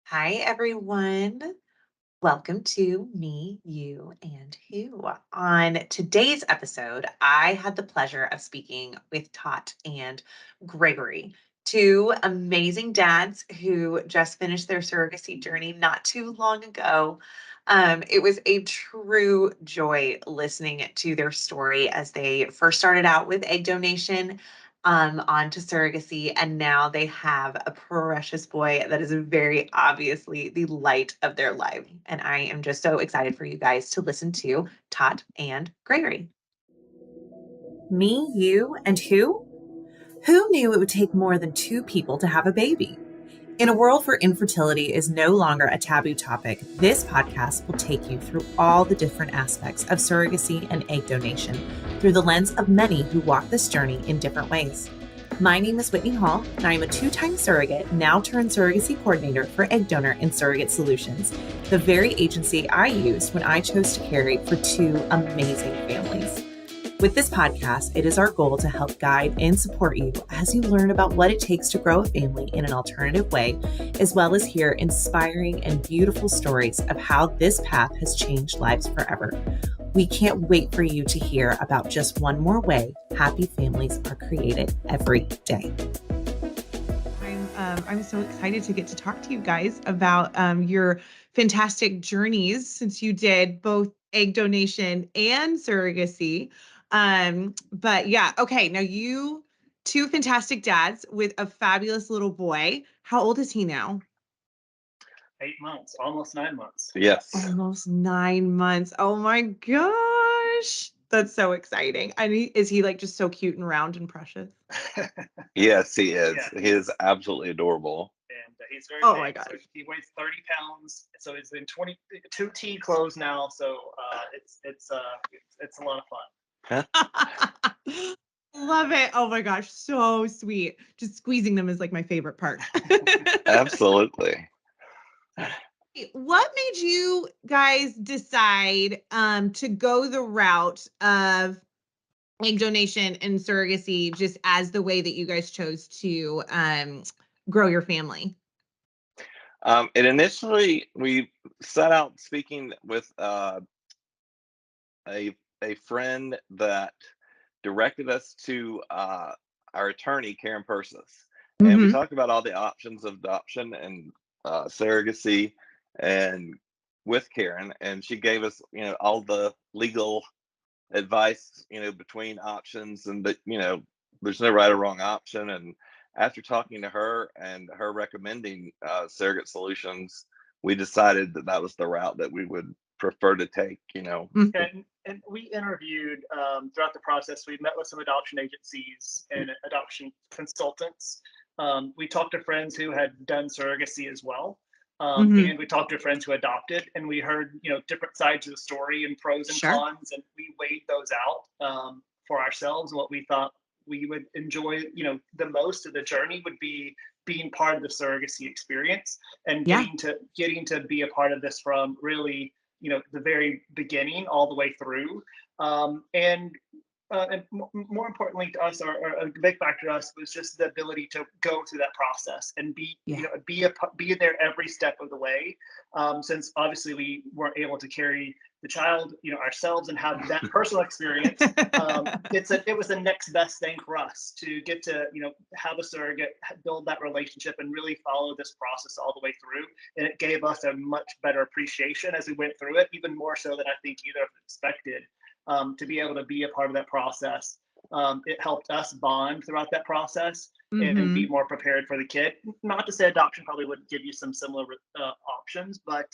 Hi, everyone. Welcome to Me, You, and Who. On today's episode, I had the pleasure of speaking with Tot and Gregory, two amazing dads who just finished their surrogacy journey not too long ago. It was a true joy listening to their story as they first started out with egg donation, on to surrogacy, and now they have a precious boy that is very obviously the light of their life. And I am just so excited for you guys to listen to Tot and Gregory. Me, you, and who? Who knew it would take more than two people to have a baby? In a world where infertility is no longer a taboo topic, this podcast will take you through all the different aspects of surrogacy and egg donation through the lens of many who walk this journey in different ways. My name is Whitney Hall, and I am a two-time surrogate, now turned surrogacy coordinator for Egg Donor and Surrogate Solutions, the very agency I used when I chose to carry for two amazing families. With this podcast, it is our goal to help guide and support you as you learn about what it takes to grow a family in an alternative way, as well as hear inspiring and beautiful stories of how this path has changed lives forever. We can't wait for you to hear about just one more way happy families are created every day. I'm so excited to get to talk to you guys about your fantastic journeys since you did both egg donation and surrogacy. But yeah, okay. Now you two fantastic dads with a fabulous little boy. How old is he now? 8 months, almost 9 months. Yes. Almost 9 months. Oh my gosh. That's so exciting. And is he like just so cute and round and precious? Yes, he is. Yeah. He is absolutely adorable. And he's very Oh big. my gosh. So he weighs 30 pounds. So he's in 22 T clothes now. So it's a lot of fun. Love it. Oh my gosh, so sweet. Just squeezing them is like my favorite part. Absolutely. What made you guys decide to go the route of egg donation and surrogacy just as the way that you guys chose to grow your family? And initially, we set out speaking with a friend that directed us to our attorney, Karen Persis. And we talked about all the options of adoption and surrogacy and with Karen. And she gave us, all the legal advice, between options and that, there's no right or wrong option. And after talking to her and her recommending surrogate solutions, we decided that that was the route that we would prefer to take. And we interviewed throughout the process. We met with some adoption agencies and adoption consultants. We talked to friends who had done surrogacy as well. And we talked to friends who adopted, and we heard different sides of the story and pros and cons, and we weighed those out for ourselves. What we thought we would enjoy the most of the journey would be being part of the surrogacy experience and getting to be a part of this from really the very beginning all the way through. And more importantly to us, or a big factor to us, was just the ability to go through that process and be there every step of the way. Since obviously we weren't able to carry the child, ourselves and have that personal experience, it was the next best thing for us to get to have a surrogate, build that relationship, and really follow this process all the way through. And it gave us a much better appreciation as we went through it, even more so than I think either of us expected. To be able to be a part of that process. It helped us bond throughout that process and be more prepared for the kid. Not to say adoption probably wouldn't give you some similar options, but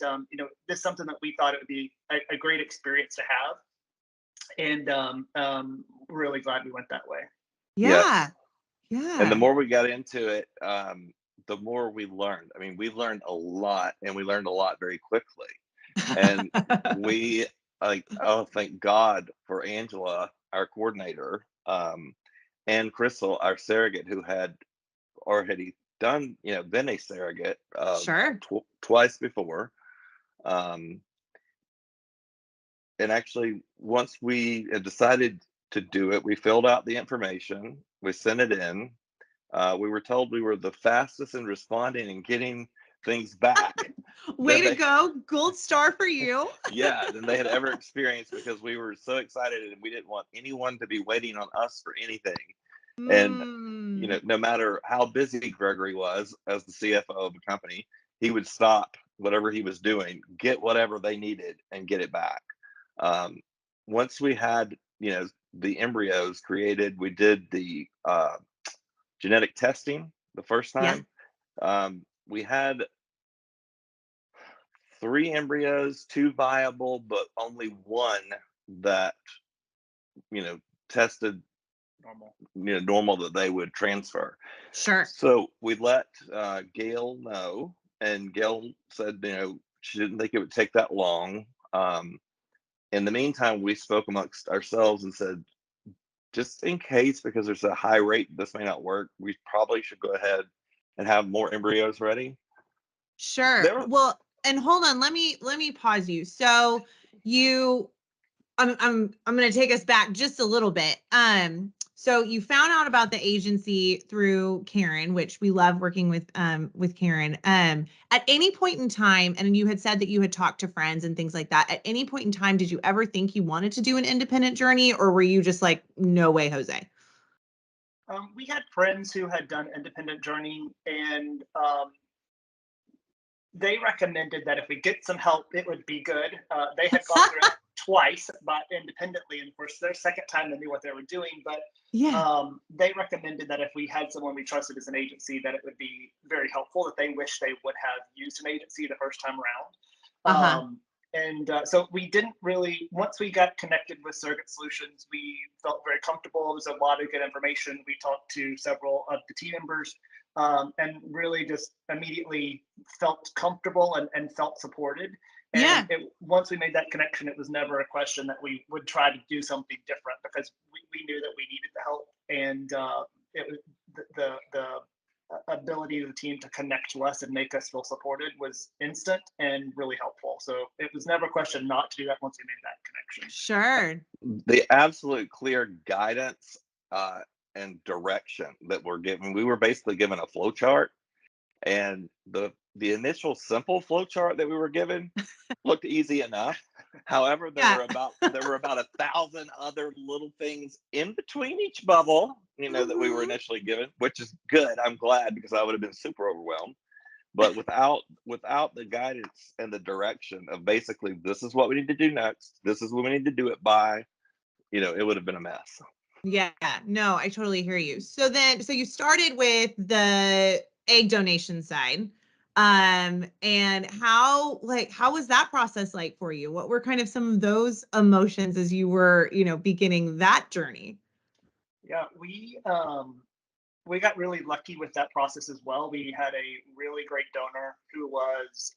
this is something that we thought it would be a great experience to have. And really glad we went that way. Yeah. And the more we got into it, the more we learned. I mean, we learned a lot, and we learned a lot very quickly. And we thank God for Angela, our coordinator, and Crystal, our surrogate, who had already done, been a surrogate twice before. And actually, once we had decided to do it, we filled out the information, we sent it in. We were told we were the fastest in responding and getting things back Way than to they go. Gold star for you. than they had ever experienced, because we were so excited and we didn't want anyone to be waiting on us for anything. And Mm. no matter how busy Gregory was as the CFO of a company, he would stop whatever he was doing, get whatever they needed, and get it back. Once we had, the embryos created, we did the genetic testing the first Yeah. time. We had 3 embryos, 2 viable, but only one that, tested normal, that they would transfer. Sure. So we let Gail know, and Gail said, she didn't think it would take that long. In the meantime, we spoke amongst ourselves and said, just in case, because there's a high rate this may not work, we probably should go ahead and have more embryos ready. Sure. There were, Well, and hold on, let me pause you. So you I'm going to take us back just a little bit. So you found out about the agency through Karen, which we love working with Karen. At any point in time, and you had said that you had talked to friends and things like that. At any point in time, did you ever think you wanted to do an independent journey, or were you just like, no way, Jose? We had friends who had done independent journey, and they recommended that if we get some help, it would be good. They had gone through it twice, but independently, and of course, their second time they knew what they were doing. But Yeah. they recommended that if we had someone we trusted as an agency, that it would be very helpful. That they wish they would have used an agency the first time Uh-huh. around. So we didn't really, once we got connected with Surrogate Solutions, we felt very comfortable. There was a lot of good information. We talked to several of the team members, and really just immediately felt comfortable and felt supported. And Yeah. once we made that connection, it was never a question that we would try to do something different, because we knew that we needed the help. And it was the ability of the team to connect to us and make us feel supported was instant and really helpful. So it was never a question not to do that once we made that connection. Sure. the absolute clear guidance and direction that we're given. We were basically given a flow chart, and the initial simple flow chart that we were given looked easy enough. However, there Yeah. were about 1,000 other little things in between each bubble, that we were Mhm. initially given, which is good. I'm glad, because I would have been super overwhelmed. But without the guidance and the direction of basically, this is what we need to do next, this is what we need to do it by, it would have been a mess. Yeah, no, I totally hear you. So you started with the egg donation side. And how was that process like for you? What were kind of some of those emotions as you were, beginning that journey? Yeah, we got really lucky with that process as well. We had a really great donor who was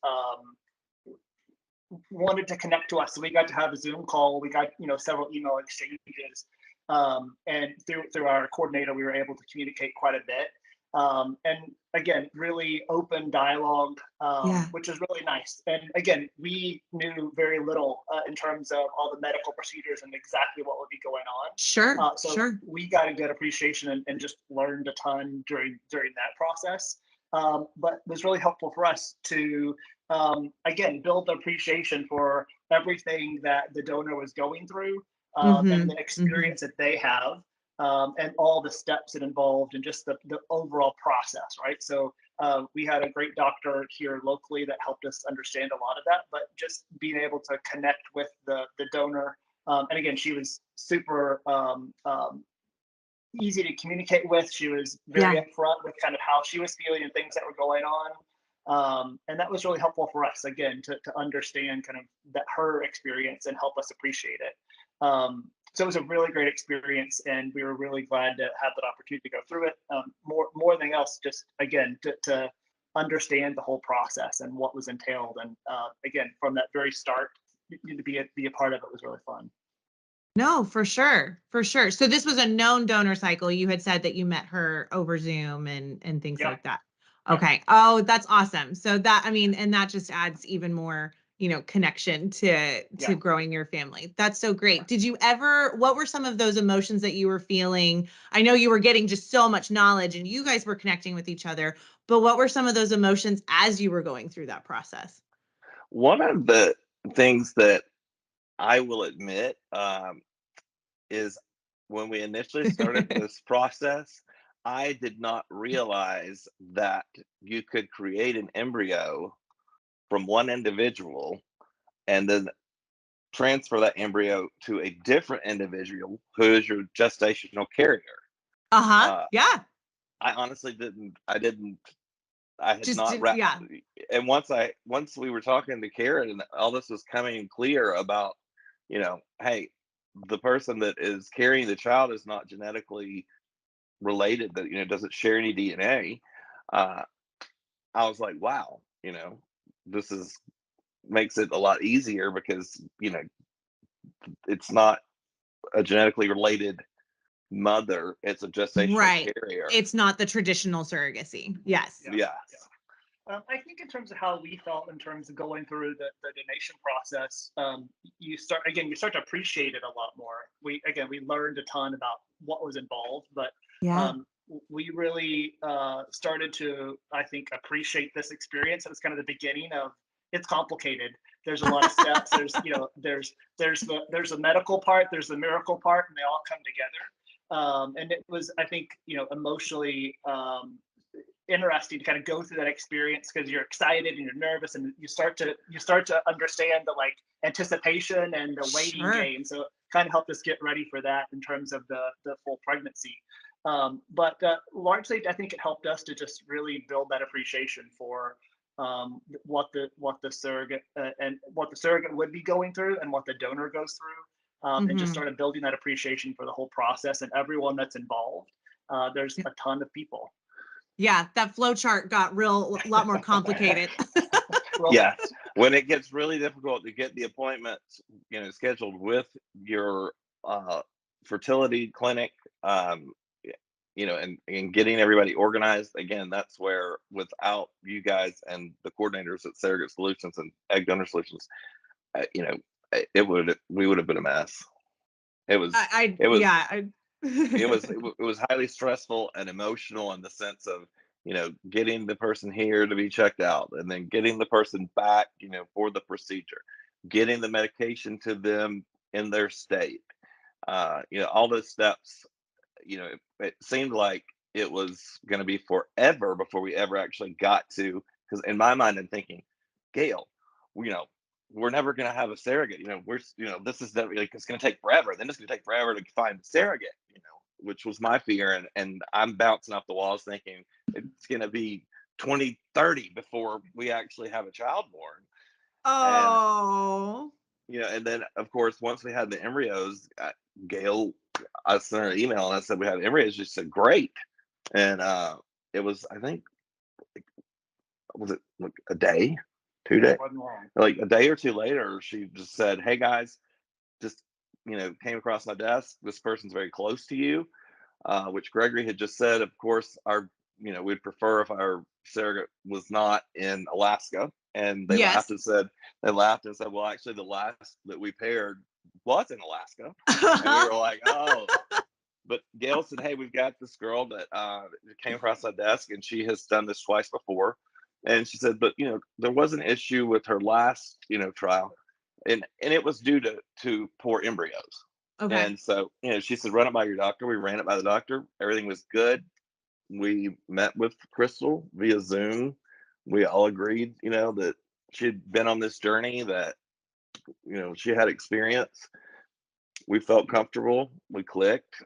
wanted to connect to us, so we got to have a Zoom call. We got several email exchanges, and through our coordinator, we were able to communicate quite a bit. And again, really open dialogue, Yeah. which is really nice. And again, we knew very little in terms of all the medical procedures and exactly what would be going on. Sure. So Sure. we got a good appreciation and just learned a ton during that process. But it was really helpful for us to again build the appreciation for everything that the donor was going through, and Mhm. the Mhm. experience that they have, and all the steps it involved, and just the overall process, right? So we had a great doctor here locally that helped us understand a lot of that, but just being able to connect with the donor, and again, she was super easy to communicate with. She was very Yeah. upfront with kind of how she was feeling and things that were going on. And that was really helpful for us, again, to understand kind of that her experience and help us appreciate it. So it was a really great experience, and we were really glad to have that opportunity to go through it. More than else, just again to understand the whole process and what was entailed, and again, from that very start, to be a part of it was really fun. No, for sure. For sure. So this was a known donor cycle. You had said that you met her over Zoom and things Yeah, like that. yeah, Okay. Oh, that's awesome. So that, I mean, and that just adds even more, connection to Yeah. growing your family. That's so great. What were some of those emotions that you were feeling? I know you were getting just so much knowledge and you guys were connecting with each other, but what were some of those emotions as you were going through that process? One of the things that I will admit is when we initially started this process, I did not realize that you could create an embryo from one individual and then transfer that embryo to a different individual who is your gestational carrier. Uh-huh. Uh, Yeah. I honestly didn't. I had Just not did, yeah. and once we were talking to Karen and all this was coming clear about, hey, the person that is carrying the child is not genetically related, that doesn't share any DNA. Uh, I was like, wow, this is makes it a lot easier because it's not a genetically related mother; it's a gestational Right. carrier. It's not the traditional surrogacy. Yes. Yeah. Yes. Yeah. I think in terms of how we felt in terms of going through the donation process, you start to appreciate it a lot more. We learned a ton about what was involved, but Yeah. we really started to, I think, appreciate this experience. It was kind of the beginning of, it's complicated. There's a lot of steps. There's a medical part, there's the miracle part, and they all come together. And it was, I think, emotionally interesting to kind of go through that experience because you're excited and you're nervous and you start to understand the anticipation and the waiting game. So it kind of helped us get ready for that in terms of the full pregnancy. But largely, I think it helped us to just really build that appreciation for what the surrogate and what the surrogate would be going through and what the donor goes through, and just started building that appreciation for the whole process and everyone that's involved. There's a ton of people. Yeah, that flow chart got a lot more complicated. Yes, when it gets really difficult to get the appointments, scheduled with your fertility clinic, and getting everybody organized. Again, that's where without you guys and the coordinators at Surrogate Solutions and Egg Donor Solutions, we would have been a mess. It was it was highly stressful and emotional in the sense of getting the person here to be checked out and then getting the person back for the procedure, getting the medication to them in their state, all those steps. It seemed like it was going to be forever before we ever actually got to, because in my mind I'm thinking, Gail, we're never going to have a surrogate. This is it's going to take forever. Then it's going to take forever to find the surrogate. Which was my fear, and I'm bouncing off the walls thinking it's going to be 2030 before we actually have a child born. Oh. And then of course once we had the embryos, Gail, I sent her an email and I said we had embryos. She said great, and it was, I think, was it like a day, 2 days, like a day or two later, she just said, hey guys, just came across my desk, this person's very close to you, which Gregory had just said, of course, we'd prefer if our surrogate was not in Alaska. And they laughed and said, well, actually the last that we paired was in Alaska. And we were like, oh. But Gail said, hey, we've got this girl that came across my desk and she has done this twice before. And she said, but there was an issue with her last trial, and it was due to poor embryos. Okay. And so she said, run it by your doctor. We ran it by the doctor. Everything was good. We met with Crystal via Zoom. We all agreed that she'd been on this journey, that she had experience. We felt comfortable. We clicked,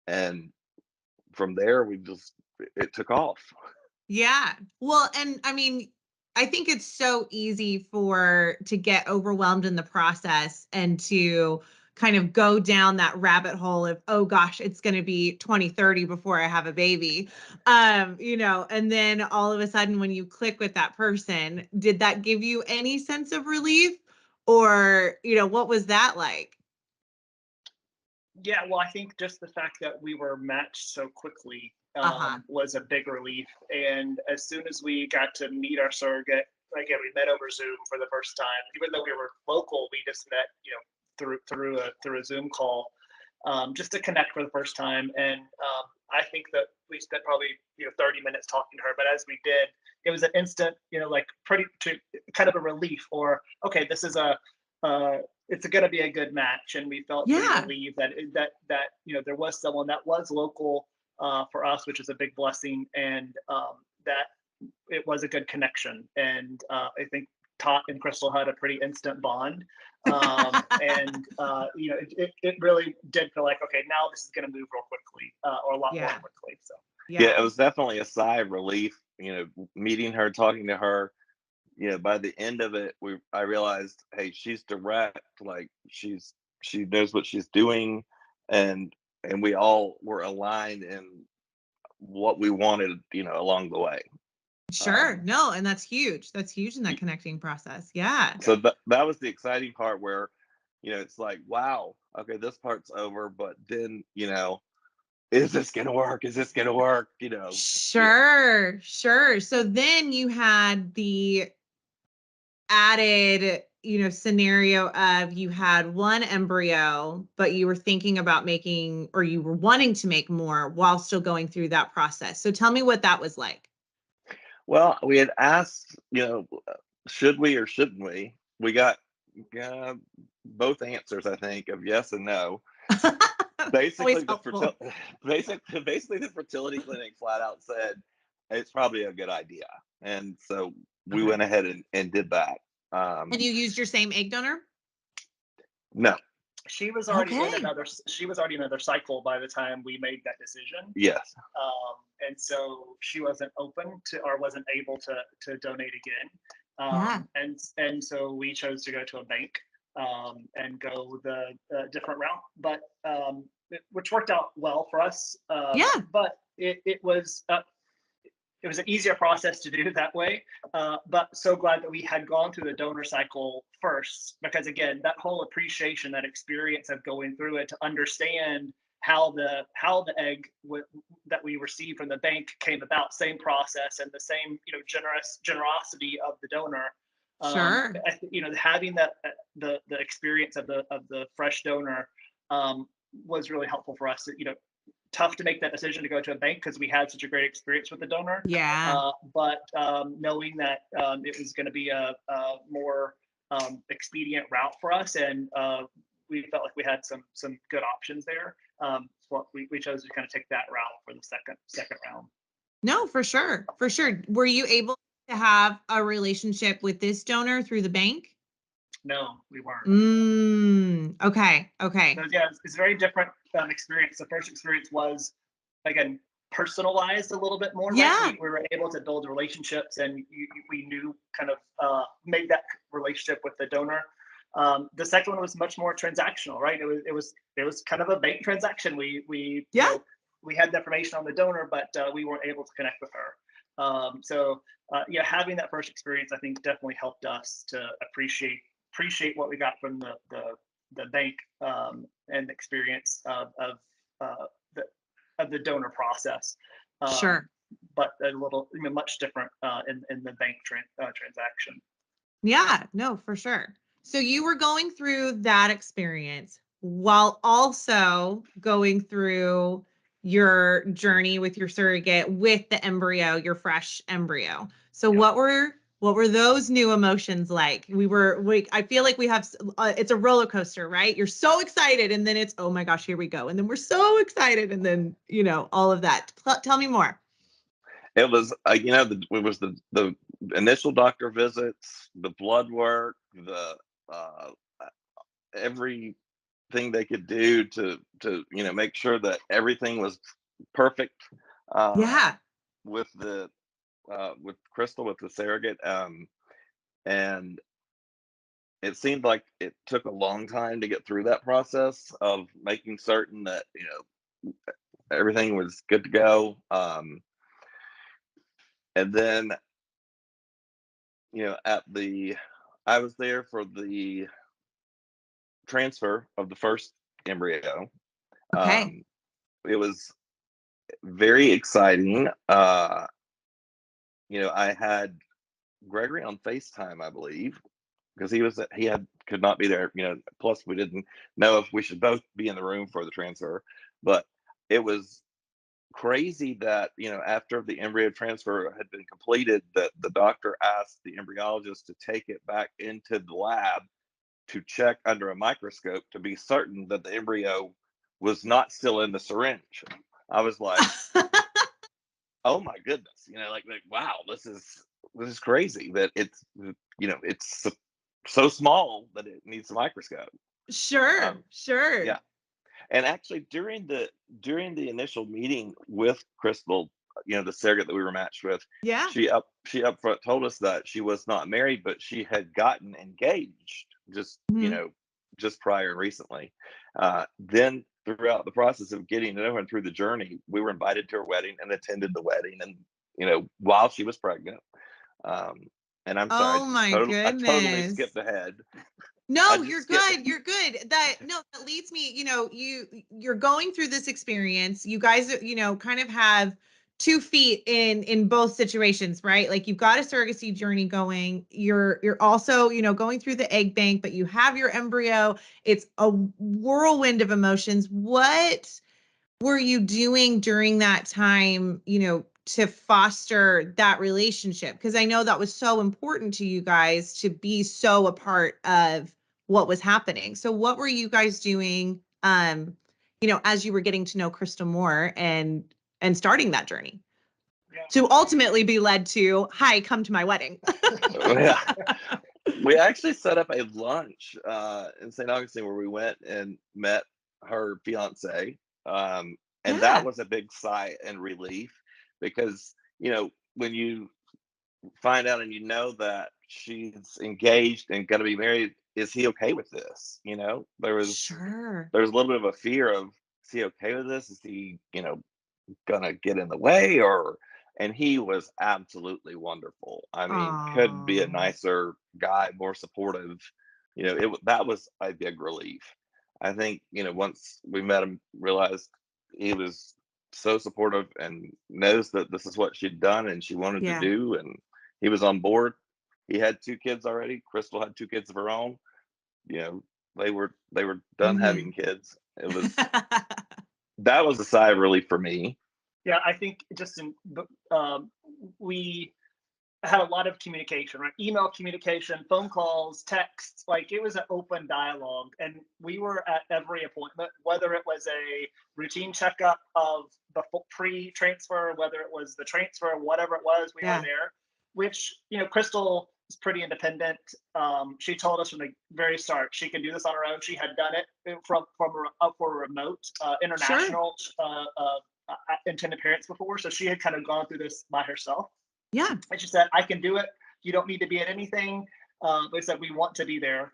and from there it took off. Yeah. Well, and I mean, I think it's so easy to get overwhelmed in the process and to kind of go down that rabbit hole of, oh gosh, it's going to be 2030 before I have a baby. And then all of a sudden when you click with that person, did that give you any sense of relief, or, what was that like? Yeah, well, I think just the fact that we were matched so quickly was a big relief. And as soon as we got to meet our surrogate, again, we met over Zoom for the first time. Even though we were local, we just met, through a Zoom call, just to connect for the first time. And I think that we spent probably 30 minutes talking to her. But as we did, it was an instant, like kind of a relief, or okay, this is it's going to be a good match, and we felt pretty relieved that there was someone that was local for us, which is a big blessing, and that it was a good connection. And I think Tot and Crystal had a pretty instant bond. And it really did feel like, okay, now this is going to move real quickly, or a lot more quickly. So yeah, it was definitely a sigh of relief, meeting her, talking to her. By the end of it, I realized, hey, she's direct, like she knows what she's doing, and we all were aligned in what we wanted, along the way. Sure. No, and that's huge. That's huge in that connecting process. Yeah. So that was the exciting part, where, it's like, wow, okay, this part's over, but then, is this gonna work? Is this gonna work? Sure, yeah. Sure. So then you had the added, scenario of you had one embryo, but you were thinking about making, or you were wanting to make more while still going through that process. So tell me what that was like. Well, we had asked, should we or shouldn't we? We got both answers, I think, of yes and no. Basically, basically the fertility clinic flat out said it's probably a good idea, and so we went ahead and did that. And you used your same egg donor? No. She was already in another cycle by the time we made that decision. Yes. And so she wasn't open to, or wasn't able to donate again. And so we chose to go to a bank and go the different route, but which worked out well for us. But it was an easier process to do that way. But so glad that we had gone through the donor cycle first, because again, that whole appreciation, that experience of going through it, to understand how the egg that we received from the bank came about, same process and the same generosity of the donor. Sure. Having the experience of the fresh donor was really helpful for us. Tough to make that decision to go to a bank because we had such a great experience with the donor. But knowing that it was going to be a more expedient route for us, and we felt like we had some good options there. So we chose to kind of take that route for the second round. No, for sure. For sure. Were you able to have a relationship with this donor through the bank? No, we weren't. Okay. So, yeah, it's a very different experience. The first experience was, again, personalized a little bit more. Yeah. Right? We were able to build relationships, and we knew kind of made that relationship with the donor. The second one was much more transactional, right? It was kind of a bank transaction. We had the information on the donor, but we weren't able to connect with her. So having that first experience, I think, definitely helped us to appreciate what we got from the bank and the experience of the donor process. Sure. But a little, much different in the bank transaction. Yeah, no, for sure. So you were going through that experience while also going through your journey with your surrogate, with the embryo, your fresh embryo. So what were those new emotions like? I feel like we have, it's a roller coaster, right? You're so excited, and then it's, oh my gosh, here we go. And then we're so excited. And then, all of that. Tell me more. It was, it was the initial doctor visits, the blood work, the everything they could do to make sure that everything was perfect. With Crystal, with the surrogate, and it seemed like it took a long time to get through that process of making certain that everything was good to go. And then I was there for the transfer of the first embryo. It was very exciting. I had Gregory on FaceTime, I believe, because could not be there. Plus we didn't know if we should both be in the room for the transfer. But it was crazy that after the embryo transfer had been completed, that the doctor asked the embryologist to take it back into the lab to check under a microscope to be certain that the embryo was not still in the syringe. I was like, oh my goodness, like wow, this is crazy that it's so small that it needs a microscope. Sure, sure. Yeah. And actually, during the initial meeting with Crystal, the surrogate that we were matched with, Yeah. she up front told us that she was not married, but she had gotten engaged Mhm. just prior and recently. Then throughout the process of getting to know her and through the journey, we were invited to her wedding and attended the wedding, and while she was pregnant. Um, and I'm sorry, Oh my I totally goodness. skipped ahead. I No, just you're skipped. good. You're good. That leads me, you're going through this experience. You guys, kind of have 2 feet in both situations, right? Like you've got a surrogacy journey going. You're also, going through the egg bank, but you have your embryo. It's a whirlwind of emotions. What were you doing during that time, to foster that relationship? Because I know that was so important to you guys to be so a part of what was happening. So what were you guys doing, as you were getting to know Crystal more and starting that journey Yeah. to ultimately be led to, hi, come to my wedding? Yeah. We actually set up a lunch in St. Augustine where we went and met her fiance. And that Yeah, was a big sigh and relief because, when you find out and that she's engaged and going to be married, is he okay with this? sure. There was a little bit of a fear of, is he okay with this? Is he, gonna get in the way, and he was absolutely wonderful. I mean, couldn't be a Oh, nicer guy, more supportive. That was a big relief. I think, once we met him, realized he was so supportive and knows that this is what she'd done and she wanted to yeah. do, and he was on board. He had 2 kids already. Crystal had 2 kids of her own. You know, they were done Hmm. having kids. That was a sigh of relief for me. Yeah, I think just um, we had a lot of communication, right? Email communication, phone calls, texts. Like it was an open dialogue, and we were at every appointment, whether it was a routine checkup of the pre-transfer, whether it was the transfer, whatever it was, we were Yeah, there. Which Crystal is pretty independent. She told us from the very start she could do this on her own. She had done it from up for a remote sure. international intended parents before, so she had kind of gone through this by herself. Yeah, And she said, I can do it. You don't need to be at anything. They said, we want to be there.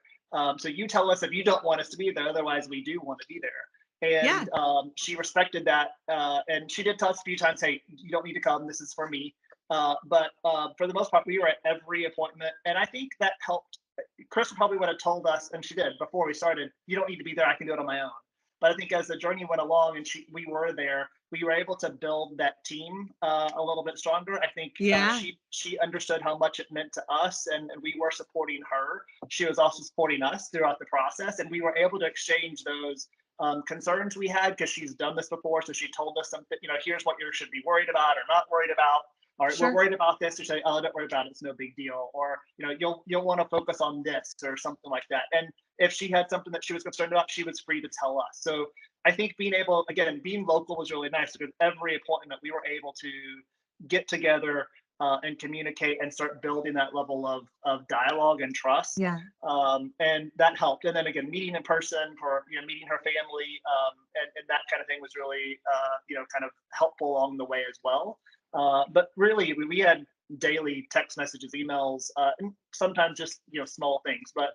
So you tell us if you don't want us to be there. Otherwise, we do want to be there. yeah, And she respected that. And she did tell us a few times, hey, you don't need to come. This is for me. But for the most part, we were at every appointment. And I think that helped. Crystal probably would have told us, and she did before we started, you don't need to be there. I can do it on my own. But I think as the journey went along and we were there, we were able to build that team a little bit stronger. I think yeah, she understood how much it meant to us, and we were supporting her. She was also supporting us throughout the process, and we were able to exchange those concerns we had because she's done this before. So she told us something, here's what you should be worried about or not worried about. All right, we're sure. worried about this. Or say, oh, don't worry about it. It's no big deal. Or you'll want to focus on this or something like that. And if she had something that she was concerned about, she was free to tell us. So I think being local was really nice because every appointment we were able to get together and communicate and start building that level of dialogue and trust. Yeah, And that helped. And then again, meeting in person for, meeting her family and that kind of thing was really, kind of helpful along the way as well. But really, we had daily text messages, emails, and sometimes just, small things. But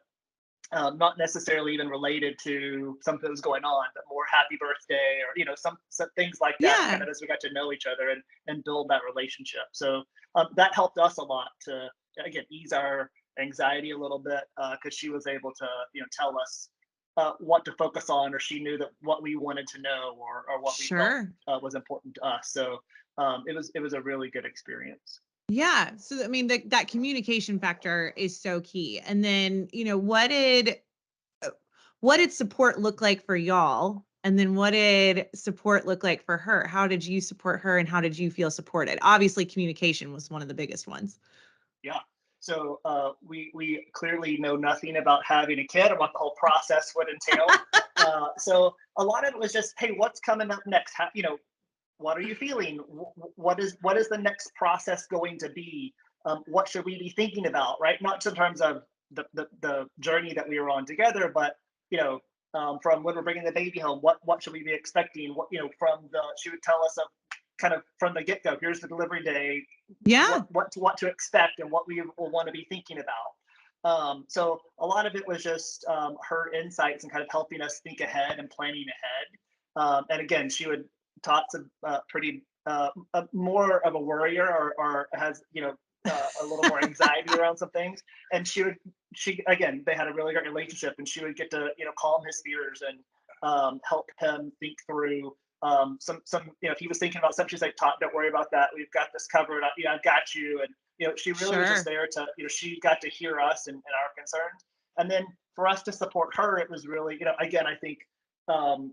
not necessarily even related to something that was going on, but more happy birthday or some things like that. Kind yeah, of as we got to know each other and build that relationship. So that helped us a lot to again ease our anxiety a little bit because she was able to tell us what to focus on, or she knew that what we wanted to know or what we felt sure. was important to us. So it was a really good experience. Yeah. So, I mean, that communication factor is so key. And then, what did support look like for y'all? And then what did support look like for her? How did you support her and how did you feel supported? Obviously, communication was one of the biggest ones. Yeah. So we clearly know nothing about having a kid and what the whole process would entail. So a lot of it was just, hey, what's coming up next? How, what are you feeling? What is the next process going to be? What should we be thinking about? Right, not just in terms of the journey that we were on together, but from when we're bringing the baby home, what should we be expecting? What from the she would tell us of kind of from the get go. Here's the delivery day. Yeah. What to expect and what we will want to be thinking about. So a lot of it was just her insights and kind of helping us think ahead and planning ahead. And again, she would Todd's a pretty more of a worrier or has a little more anxiety around some things, and she again they had a really great relationship, and she would get to calm his fears and help him think through some if he was thinking about something, she's like, Todd, don't worry about that, we've got this covered, I've got you. And she really was just there to she got to hear us and our concerns, and then for us to support her, it was really again, I think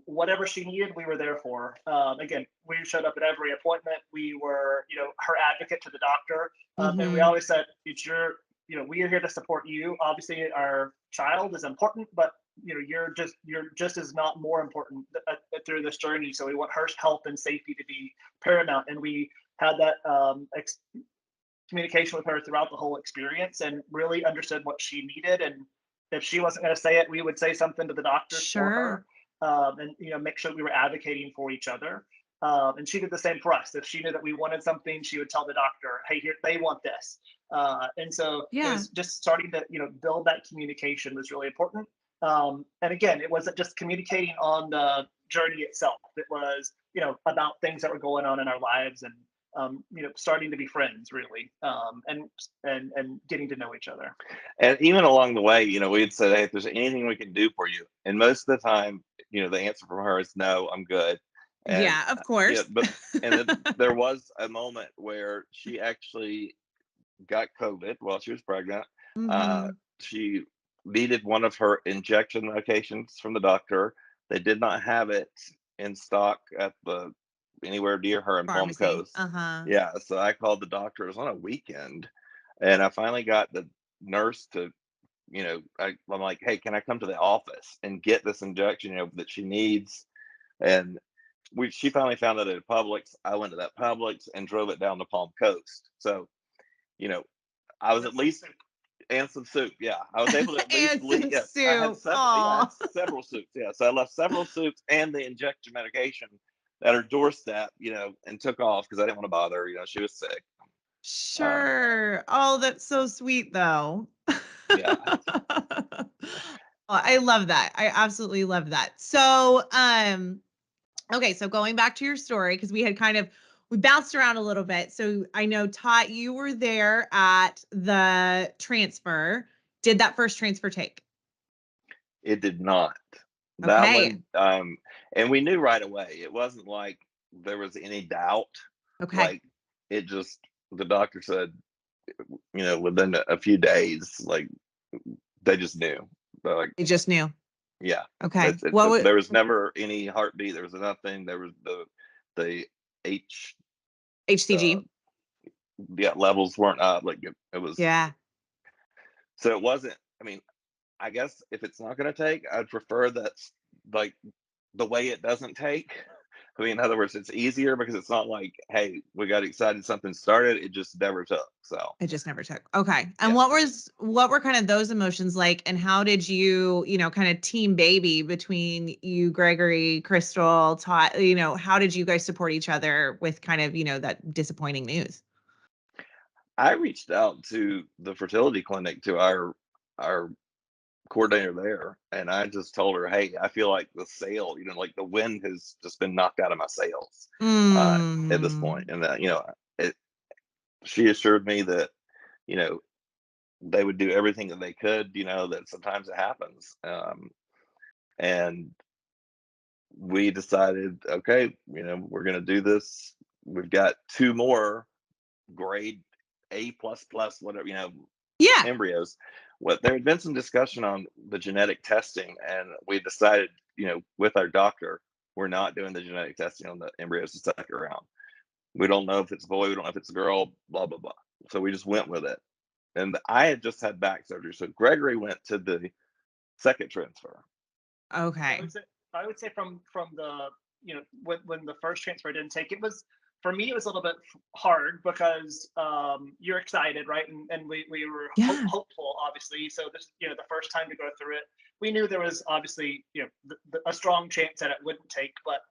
whatever she needed, we were there for. Again, we showed up at every appointment. We were, her advocate to the doctor. And we always said, it's we are here to support you. Obviously, our child is important, but you're just as not more important through this journey. So we want her health and safety to be paramount. And we had that communication with her throughout the whole experience and really understood what she needed. And if she wasn't going to say it, we would say something to the doctors for her, and make sure we were advocating for each other. And she did the same for us. If she knew that we wanted something, she would tell the doctor, "Hey, here they want this." And so it was just starting to build that communication was really important. And again, it wasn't just communicating on the journey itself. It was about things that were going on in our lives and starting to be friends really, and getting to know each other. And even along the way, we'd say, hey, if there's anything we can do for you, and most of the time, the answer from her is no, I'm good. And yeah, of course. and then there was a moment where she actually got COVID while she was pregnant. She needed one of her injection medications from the doctor. They did not have it in stock at the anywhere near her in Palm Pharmacy. Coast. Yeah, so I called the doctor. It was on a weekend, and I finally got the nurse to, I'm like, hey, can I come to the office and get this injection, that she needs? And she finally found it at Publix. I went to that Publix and drove it down to Palm Coast. So, I was at least and some soup. Yeah, I was able to at least leave. Yes, I had several soups. Yeah, so I left several soups and the injection medication at her doorstep. And took off because I didn't want to bother her. She was sick. Sure. Oh, that's so sweet, though. Yeah. I love that. I absolutely love that. So, okay, so going back to your story, because we bounced around a little bit. So I know, Tot, you were there at the transfer. Did that first transfer take? It did not. That Okay. one, and we knew right away. It wasn't like there was any doubt. Okay. Like it just, the doctor said, within a few days, like they just knew. Like They just knew. yeah. Okay. There was never any heartbeat. There was nothing. There was the HCG. Levels weren't up. Like it was. Yeah. So it wasn't. I mean, I guess if it's not going to take, I'd prefer that like the way it doesn't take. I mean, in other words, it's easier because it's not like, hey, we got excited, something started. It just never took. So it just never took. Okay. And what were kind of those emotions like? And how did you, kind of team baby between you, Gregory, Crystal, Todd, how did you guys support each other with kind of, that disappointing news? I reached out to the fertility clinic, to our coordinator there, and I just told her, hey, I feel like the sail, like the wind has just been knocked out of my sails at this point. And that, she assured me that, they would do everything that they could, that sometimes it happens. And we decided, okay, we're going to do this. We've got two more grade A plus plus, whatever, Yeah. embryos. What there had been some discussion on the genetic testing, and we decided, with our doctor, we're not doing the genetic testing on the embryos the second round. We don't know if it's a boy, we don't know if it's a girl, blah blah blah. So we just went with it. And I had just had back surgery, so Gregory went to the second transfer. Okay. I would say from the when the first transfer didn't take, it was, for me, it was a little bit hard because you're excited, right? And we were Yeah. hopeful, obviously. So this, the first time to go through it, we knew there was obviously, a strong chance that it wouldn't take, but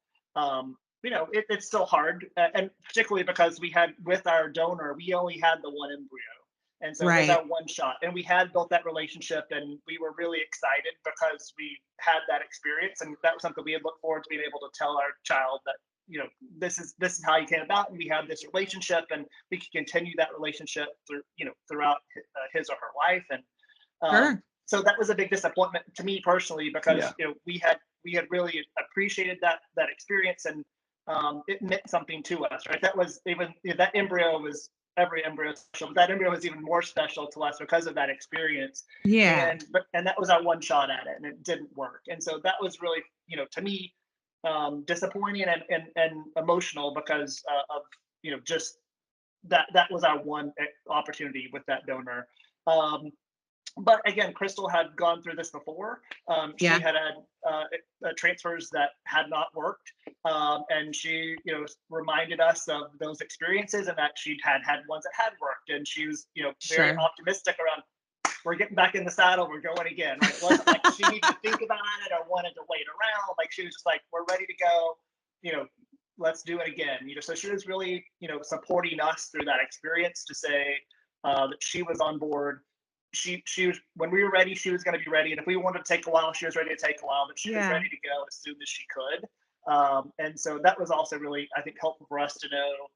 it's still hard, and particularly because we had, with our donor, we only had the one embryo. And so it was Right. our one shot, and we had built that relationship, and we were really excited because we had that experience, and that was something we had looked forward to being able to tell our child that, this is how you came about, and we have this relationship, and we can continue that relationship throughout his or her life. And Sure. so that was a big disappointment to me personally, because Yeah. we had really appreciated that experience, and it meant something to us, right? That was even, that embryo was, every embryo is special, but that embryo was even more special to us because of that experience. Yeah. And that was our one shot at it, and it didn't work. And so that was really, to me, disappointing and emotional, because of, just that was our one opportunity with that donor. But again, Crystal had gone through this before. She Yeah. had transfers that had not worked, and she, reminded us of those experiences, and that she'd had ones that had worked, and she was, very Sure. optimistic around, we're getting back in the saddle, we're going again. Right? It wasn't like she needed to think about it or wanted to wait around. Like, she was just like, we're ready to go. Let's do it again. So she was really, supporting us through that experience, to say that she was on board. She was, when we were ready, she was going to be ready, and if we wanted to take a while, she was ready to take a while, but she was Yeah. ready to go as soon as she could. And so that was also really, I think, helpful for us to know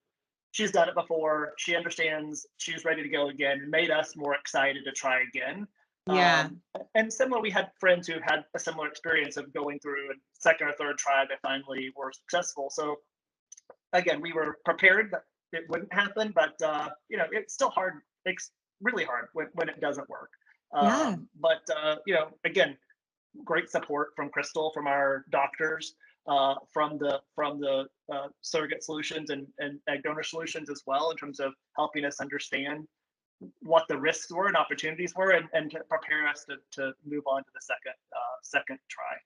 she's done it before, she understands, she was ready to go again, and made us more excited to try again. Yeah. And similar, we had friends who had a similar experience of going through, and second or third try, they finally were successful. So again, we were prepared that it wouldn't happen, but it's still hard. It's really hard when it doesn't work. Yeah. But again, great support from Crystal, from our doctors, from the surrogate solutions and egg donor solutions as well, in terms of helping us understand what the risks were and opportunities were, and to prepare us to move on to the second try.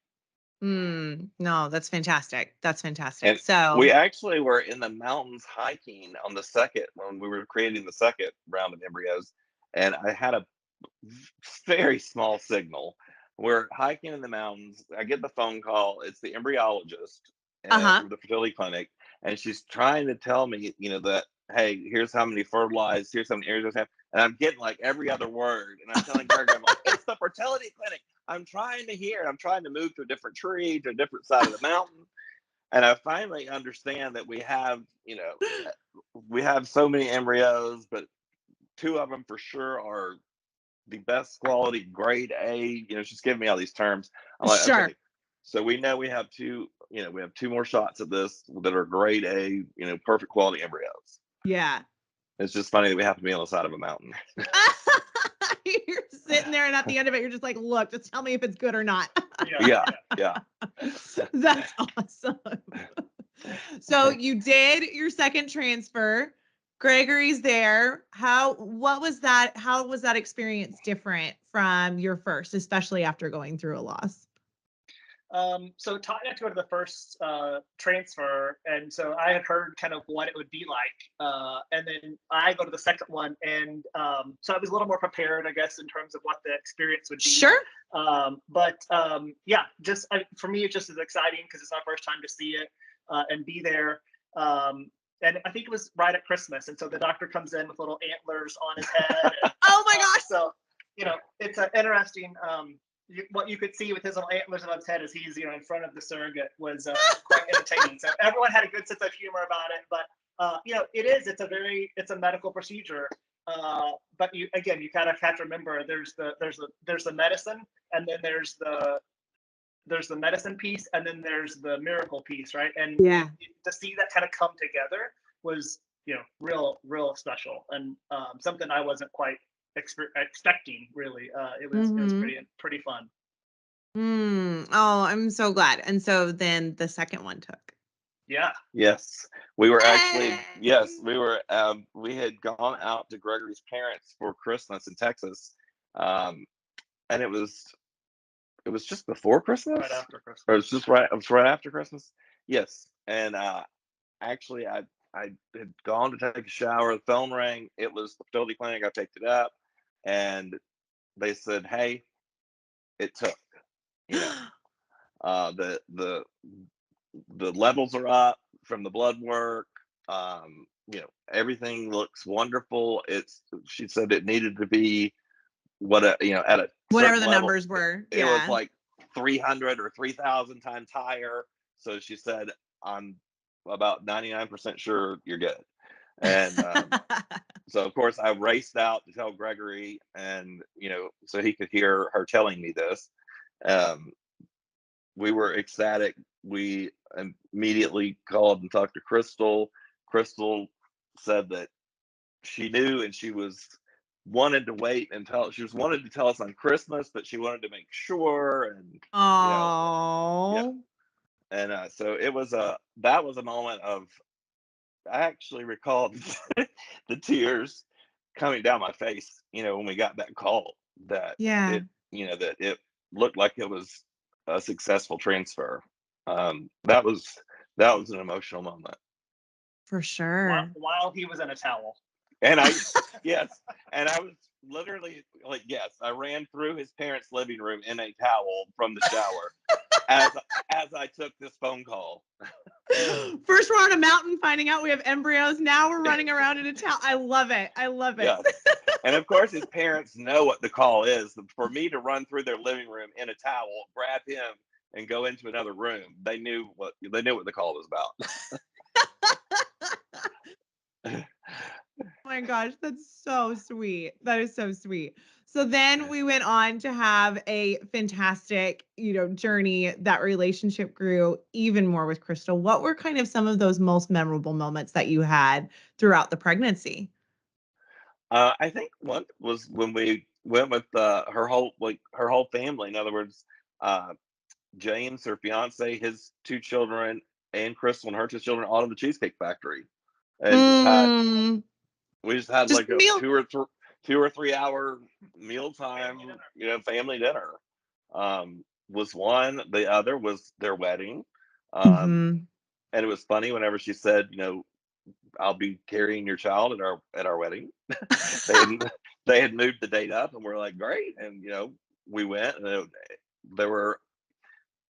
No, that's fantastic. That's fantastic. And we So, actually were in the mountains hiking on the second, when we were creating the second round of embryos, and I had a very small signal. We're hiking in the mountains. I get the phone call. It's the embryologist at uh-huh. the fertility clinic, and she's trying to tell me, that, hey, here's how many fertilized, here's how many embryos have, and I'm getting like every other word, and I'm telling Gregory, I'm like, it's the fertility clinic. I'm trying to hear. I'm trying to move to a different tree, to a different side of the mountain, and I finally understand that we have so many embryos, but two of them for sure are the best quality, grade A. She's giving me all these terms. I'm like, Sure. okay, so we know we have two. We have two more shots of this that are grade A. Perfect quality embryos. Yeah. It's just funny that we have to be on the side of a mountain. You're sitting there, and at the end of it, you're just like, look, just tell me if it's good or not. Yeah, yeah. That's awesome. So you did your second transfer. Gregory's there. What was that? How was that experience different from your first, especially after going through a loss? So Todd had to go to the first transfer, and so I had heard kind of what it would be like, and then I go to the second one, and so I was a little more prepared, I guess, in terms of what the experience would be. Sure. But yeah, just for me, it's just as exciting because it's my first time to see it and be there. And I think it was right at Christmas, and so the doctor comes in with little antlers on his head. And, Oh my gosh. So it's an interesting. What you could see with his little antlers on his head as he's in front of the surrogate was quite entertaining. So everyone had a good sense of humor about it, but it's a medical procedure. But you kind of have to remember there's the medicine, and then there's the medicine piece, and then there's the miracle piece, right? And Yeah. to see that kind of come together was real special, and something I wasn't quite expecting really. It was Mm-hmm. pretty fun. Oh, I'm so glad. And so then the second one took. Yeah. Yes, we were actually, yes, Yay! we were, we had gone out to Gregory's parents for Christmas in Texas. Um, and it was just before Right Christmas, after or Christmas. it was right after Christmas. Yes. And actually, I had gone to take a shower. The phone rang. It was the fertility clinic. I picked it up, and they said, "Hey, it took. You know, the levels are up from the blood work. Everything looks wonderful. It's She said it needed to be at a Whatever certain the level. numbers were. It was Yeah. like 300 or 3,000 times higher. So she said, I'm about 99% sure you're good. And so of course I raced out to tell Gregory, and so he could hear her telling me this. um, we were ecstatic. We immediately called and talked to Crystal. Crystal said that she knew, and she was wanted to wait until she was wanted to tell us on Christmas, but she wanted to make sure. And yeah. Oh. And so it was that was a moment of, I actually recalled the tears coming down my face, when we got that call, that Yeah, it looked like it was a successful transfer. That was an emotional moment. for while, sure. while he was in a towel. And I, yes, and I was literally like, yes, I ran through his parents' living room in a towel from the shower as as I took this phone call. First, we're on a mountain finding out we have embryos. Now we're running around in a towel. I love it. I love it. Yes. And of course, his parents know what the call is. For me to run through their living room in a towel, grab him, and go into another room, they knew what the call was about. Oh my gosh, that's so sweet. That is so sweet. So then we went on to have a fantastic, journey. That relationship grew even more with Crystal. What were kind of some of those most memorable moments that you had throughout the pregnancy? I think one was when we went with her whole family. In other words, uh, James, her fiance, his two children, and Crystal and her two children, all to the Cheesecake Factory, and Mm, we just had just like a a meal. 2 or 3 hour mealtime, Family dinner. family dinner. Was one. The other was their wedding. Um, Hmm. and it was funny whenever she said, I'll be carrying your child at our wedding. they had they had moved the date up, and we're like, great. And we went, and there were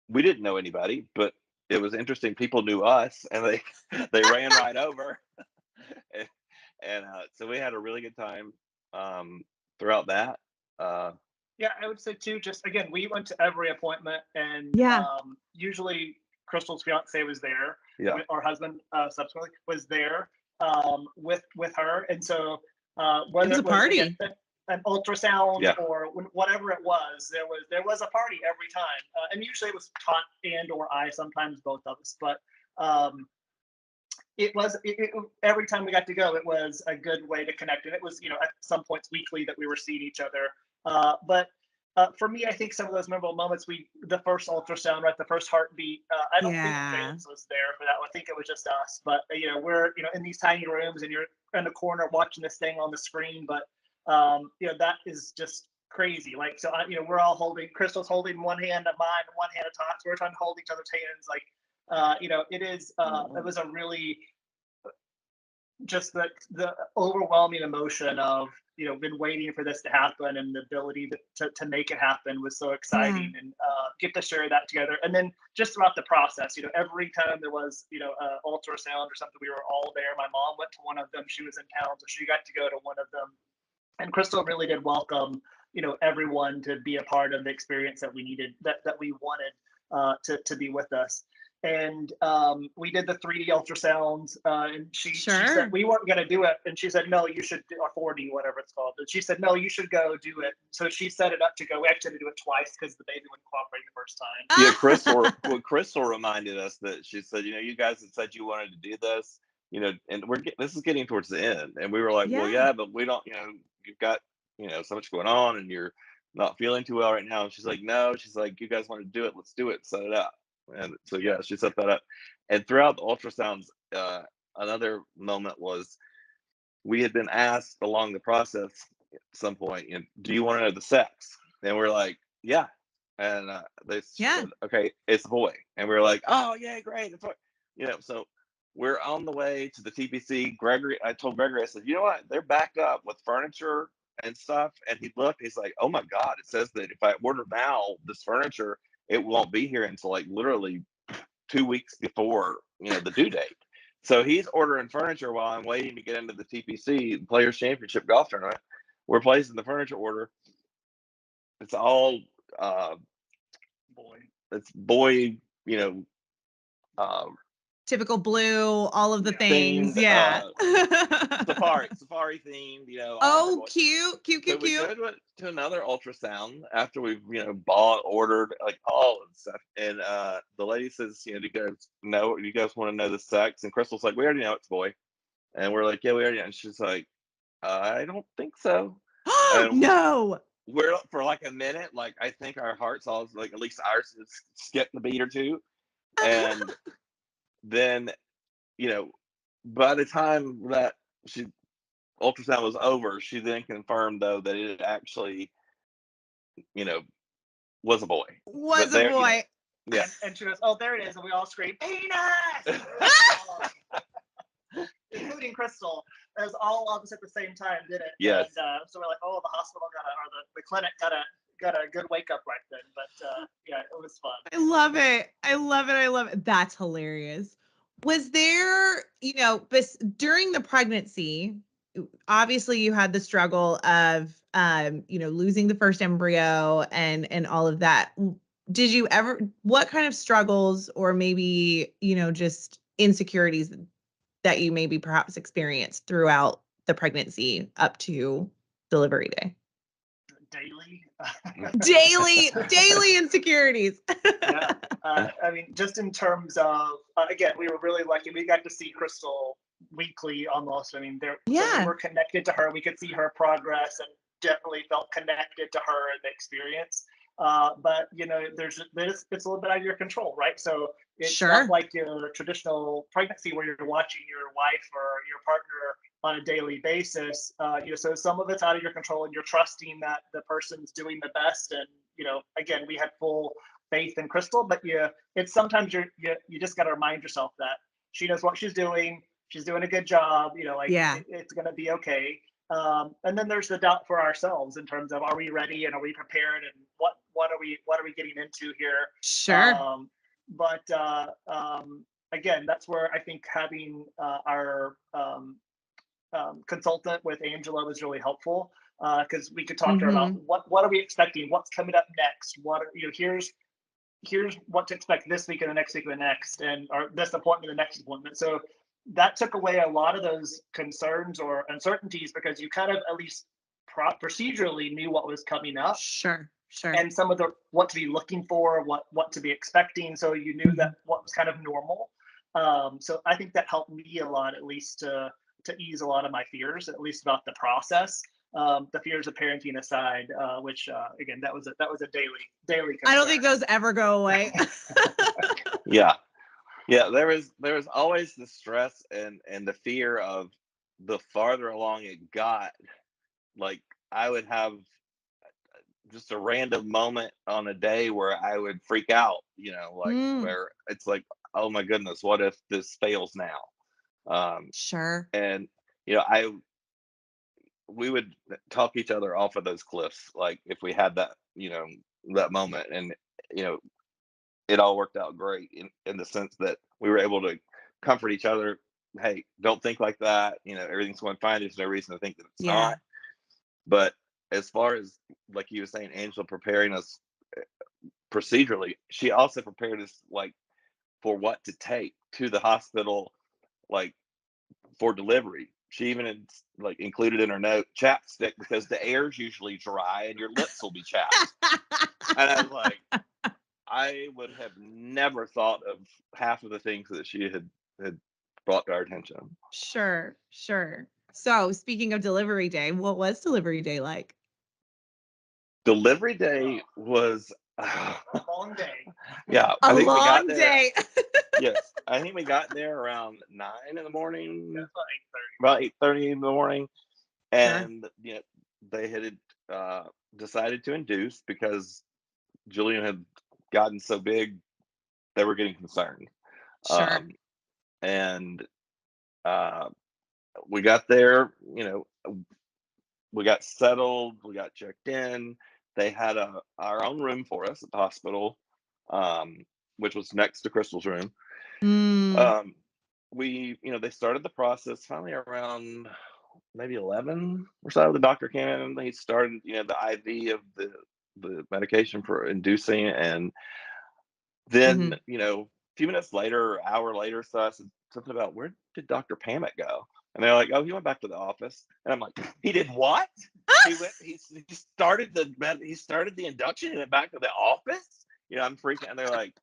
we didn't know anybody, but it was interesting. People knew us, and they ran right over. And so we had a really good time throughout that. Uh, Yeah, I would say too. Just again, we went to every appointment, and Yeah. usually Crystal's fiance was there, yeah, our husband subsequently was there with her, and so It whether was a it was again party. an ultrasound yeah. or whatever it was, there was a party every time, and usually it was Tot and or I, sometimes both of us, but every time we got to go, it was a good way to connect, and it was at some points weekly that we were seeing each other. But for me, I think some of those memorable moments, the first ultrasound, right, the first heartbeat. I don't think Yeah. James was there for that one. I think it was just us. But we're in these tiny rooms, and you're in the corner watching this thing on the screen. But that is just crazy. Like, so we're all holding. Crystal's holding one hand of mine, one hand of Todd's. We're trying to hold each other's hands. Like, it is. It was a really just the overwhelming emotion of been waiting for this to happen, and the ability to make it happen was so Yeah. exciting, and get to share that together. And then just throughout the process, every time there was ultrasound or something, we were all there. My mom went to one of them. She was in town, so she got to go to one of them. And Crystal really did welcome everyone to be a part of the experience that we needed, that we wanted to be with us. And we did the 3D ultrasounds, and she said Sure. we weren't going to do it, and she said no, you should do, or 4D, whatever it's called. And she said no, you should go do it. So she set it up to go. We actually had to do it twice because the baby wouldn't cooperate the first time. Yeah, Crystal reminded us that she said, you guys had said you wanted to do this. and this is getting towards the end. And we were like, well, Yeah. yeah, but we don't, you've got, so much going on and you're not feeling too well right now. And she's like, no, she's like, you guys want to do it? Let's do it. Set it up. And so, yeah, she set that up. And throughout the ultrasounds, another moment was we had been asked along the process at some point, do you want to know the sex? And we're like, yeah. And they said, okay, it's a boy. And we were like, oh, yeah, great. It's boy. So we're on the way to the TPC. I told Gregory, I said, you know what? They're backed up with furniture and stuff. And he looked, he's like, oh my God, it says that if I order now this furniture, it won't be here until like literally 2 weeks before, the due date. So he's ordering furniture while I'm waiting to get into the TPC, the Players Championship golf tournament. We're placing the furniture order. It's all Boy. it's boy, uh, Typical blue, all of the things. themed, Yeah. safari themed, all for Oh, boys. cute, cute, So cute, we cute. go to another ultrasound after we've, bought, ordered, like all of the stuff. And the lady says, do you guys want to know the sex? And Crystal's like, we already know it's boy. And we're like, yeah, we already know. And she's like, I don't think so. And No. we're up for like a minute. Like, I think our hearts all, like, at least ours is skipping a beat or two. And then, by the time that ultrasound was over, she then confirmed though that it actually, you know, was a boy. Was But a there, boy. yeah. And she goes, oh, there it is. And we all scream, penis! Including Crystal, as all of us at the same time did it. Yes. And so we're like, oh, the hospital the clinic got a good wake up right then. But yeah, it was fun. I love it. I love it. I love it. That's hilarious. Was there, during the pregnancy, obviously you had the struggle of, losing the first embryo and all of that. Did you ever, what kind of struggles or maybe, just insecurities that you maybe perhaps experienced throughout the pregnancy up to delivery day? Daily insecurities. Yeah. I mean, just in terms of, again, we were really lucky. We got to see Crystal weekly almost. I mean, so we were connected to her. We could see her progress and definitely felt connected to her and the experience. But it's a little bit out of your control, right? So it's not like your traditional pregnancy where you're watching your wife or your partner on a daily basis. So some of it's out of your control, and you're trusting that the person's doing the best. And again, we had full faith in Crystal, but it's sometimes you just got to remind yourself that she knows what she's doing. She's doing a good job. It's going to be okay. And then there's the doubt for ourselves in terms of, are we ready and are we prepared and what are we getting into here? Sure. But again, that's where I think having our consultant with Angela was really helpful, because we could talk to her about what are we expecting, what's coming up next, here's what to expect this week and the next week and the next, or this appointment, the next appointment. So that took away a lot of those concerns or uncertainties, because you kind of at least procedurally knew what was coming up. Sure. And some of what to be looking for, what to be expecting. So you knew that what was kind of normal. So I think that helped me a lot, at least to ease a lot of my fears, at least about the process. The fears of parenting aside, which again, that was a daily concern. I don't think those ever go away. Yeah. There was always the stress and the fear of, the farther along it got, like I would have just a random moment on a day where I would freak out, where it's like, oh my goodness, what if this fails now? Sure. And we would talk each other off of those cliffs, like if we had that, that moment. And it all worked out great in the sense that we were able to comfort each other. Hey, don't think like that. Everything's going fine. There's no reason to think that it's not. But as far as, like you were saying, Angela preparing us procedurally, she also prepared us like for what to take to the hospital, like for delivery. She even like included in her note chapstick, because the air's usually dry and your lips will be chapped. And I was like, I would have never thought of half of the things that she had brought to our attention. Sure. So, speaking of delivery day, what was delivery day like? Delivery day was A long day. yeah, A I think we got long there. day. Yes, I think we got there around 9 in the morning, That's about 8:30 in the morning, Sure. and they had decided to induce because Julian had gotten so big they were getting concerned. Sure. Um, and uh, we got there, we got settled, we got checked in. They had our own room for us at the hospital, um, which was next to Crystal's room. Mm. Um, they started the process finally around maybe 11 or so. The doctor came in and he started, the IV of the medication for inducing, and then, Mhm. a few minutes later, or hour later, so I said something about, where did Dr. Pamet go? And they're like, oh, he went back to the office. And I'm like, he did what? He started the induction and went back to the office. I'm freaking, and they're like,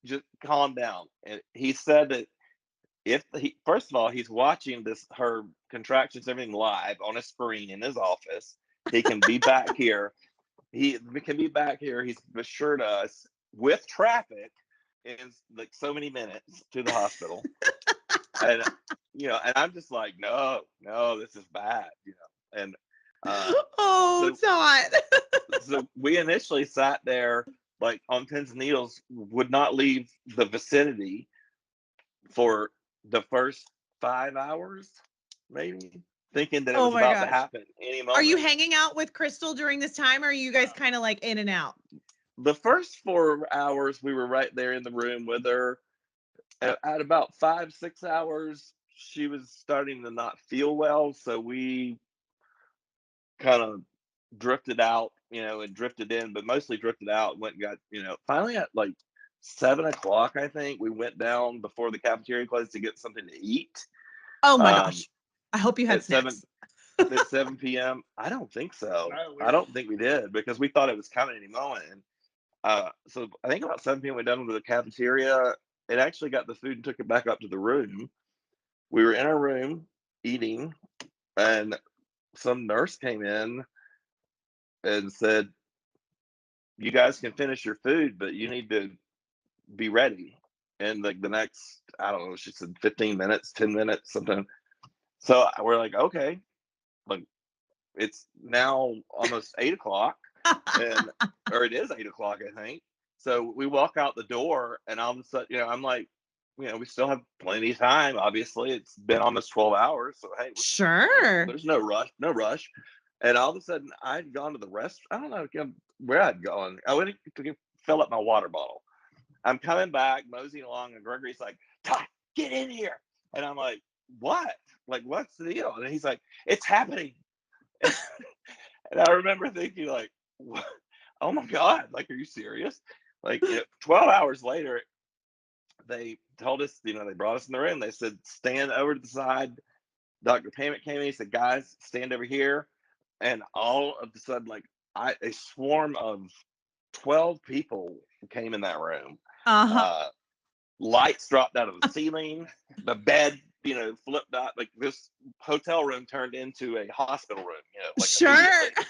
just calm down. And he said that if he, first of all, he's watching her contractions, everything live on a screen in his office. He can be back here. He can be back here. He's assured us with traffic is like so many minutes to the hospital. And and I'm just like, no, this is bad, And Oh, so Todd. we initially sat there like on pins and needles, would not leave the vicinity for the first 5 hours, maybe, thinking that it Oh was my about to gosh. happen any Are you moment. hanging out with Crystal during this time, or are you guys kind of like in and out? The first 4 hours, we were right there in the room with her. At about 5, 6 hours, she was starting to not feel well, so we kind of drifted out, and drifted in, but mostly drifted out. Went and got, finally at like 7 o'clock, I think we went down before the cafeteria closed to get something to eat. Oh my Um, gosh. I hope you had at 7 snacks. at 7 p.m. I don't think so. Oh, I don't think we did because we thought it was coming any moment. And so I think about 7 p.m. we done with the cafeteria. It actually got the food and took it back up to the room. We were in our room eating, and some nurse came in and said, "You guys can finish your food, but you need to be ready." And like the next, I don't know, she said 15 minutes, 10 minutes, something. So we're like, okay, like it's now almost 8 o'clock, and or it is 8 o'clock, I think. So we walk out the door, and all of a sudden, I'm like, we still have plenty of time. Obviously, it's been almost 12 hours, so hey, Sure. there's no rush, no rush. And all of a sudden, I'd gone to the rest. I don't know again where I'd gone. I went to fill up my water bottle. I'm coming back, moseying along, and Gregory's like, "Todd, get in here!" And I'm like, "What? Like, what's the deal?" And he's like, "It's happening." And I remember thinking, like, what? Oh my God, like, are you serious? Like, 12 hours later, they told us, they brought us in the room. They said, stand over to the side. Dr. Pamet came in. He said, guys, stand over here. And all of a sudden, like, a swarm of 12 people came in that room. Uh-huh. Uh, Lights dropped out of the ceiling. The bed, flipped out. Like, this hotel room turned into a hospital room, like Sure. immediately.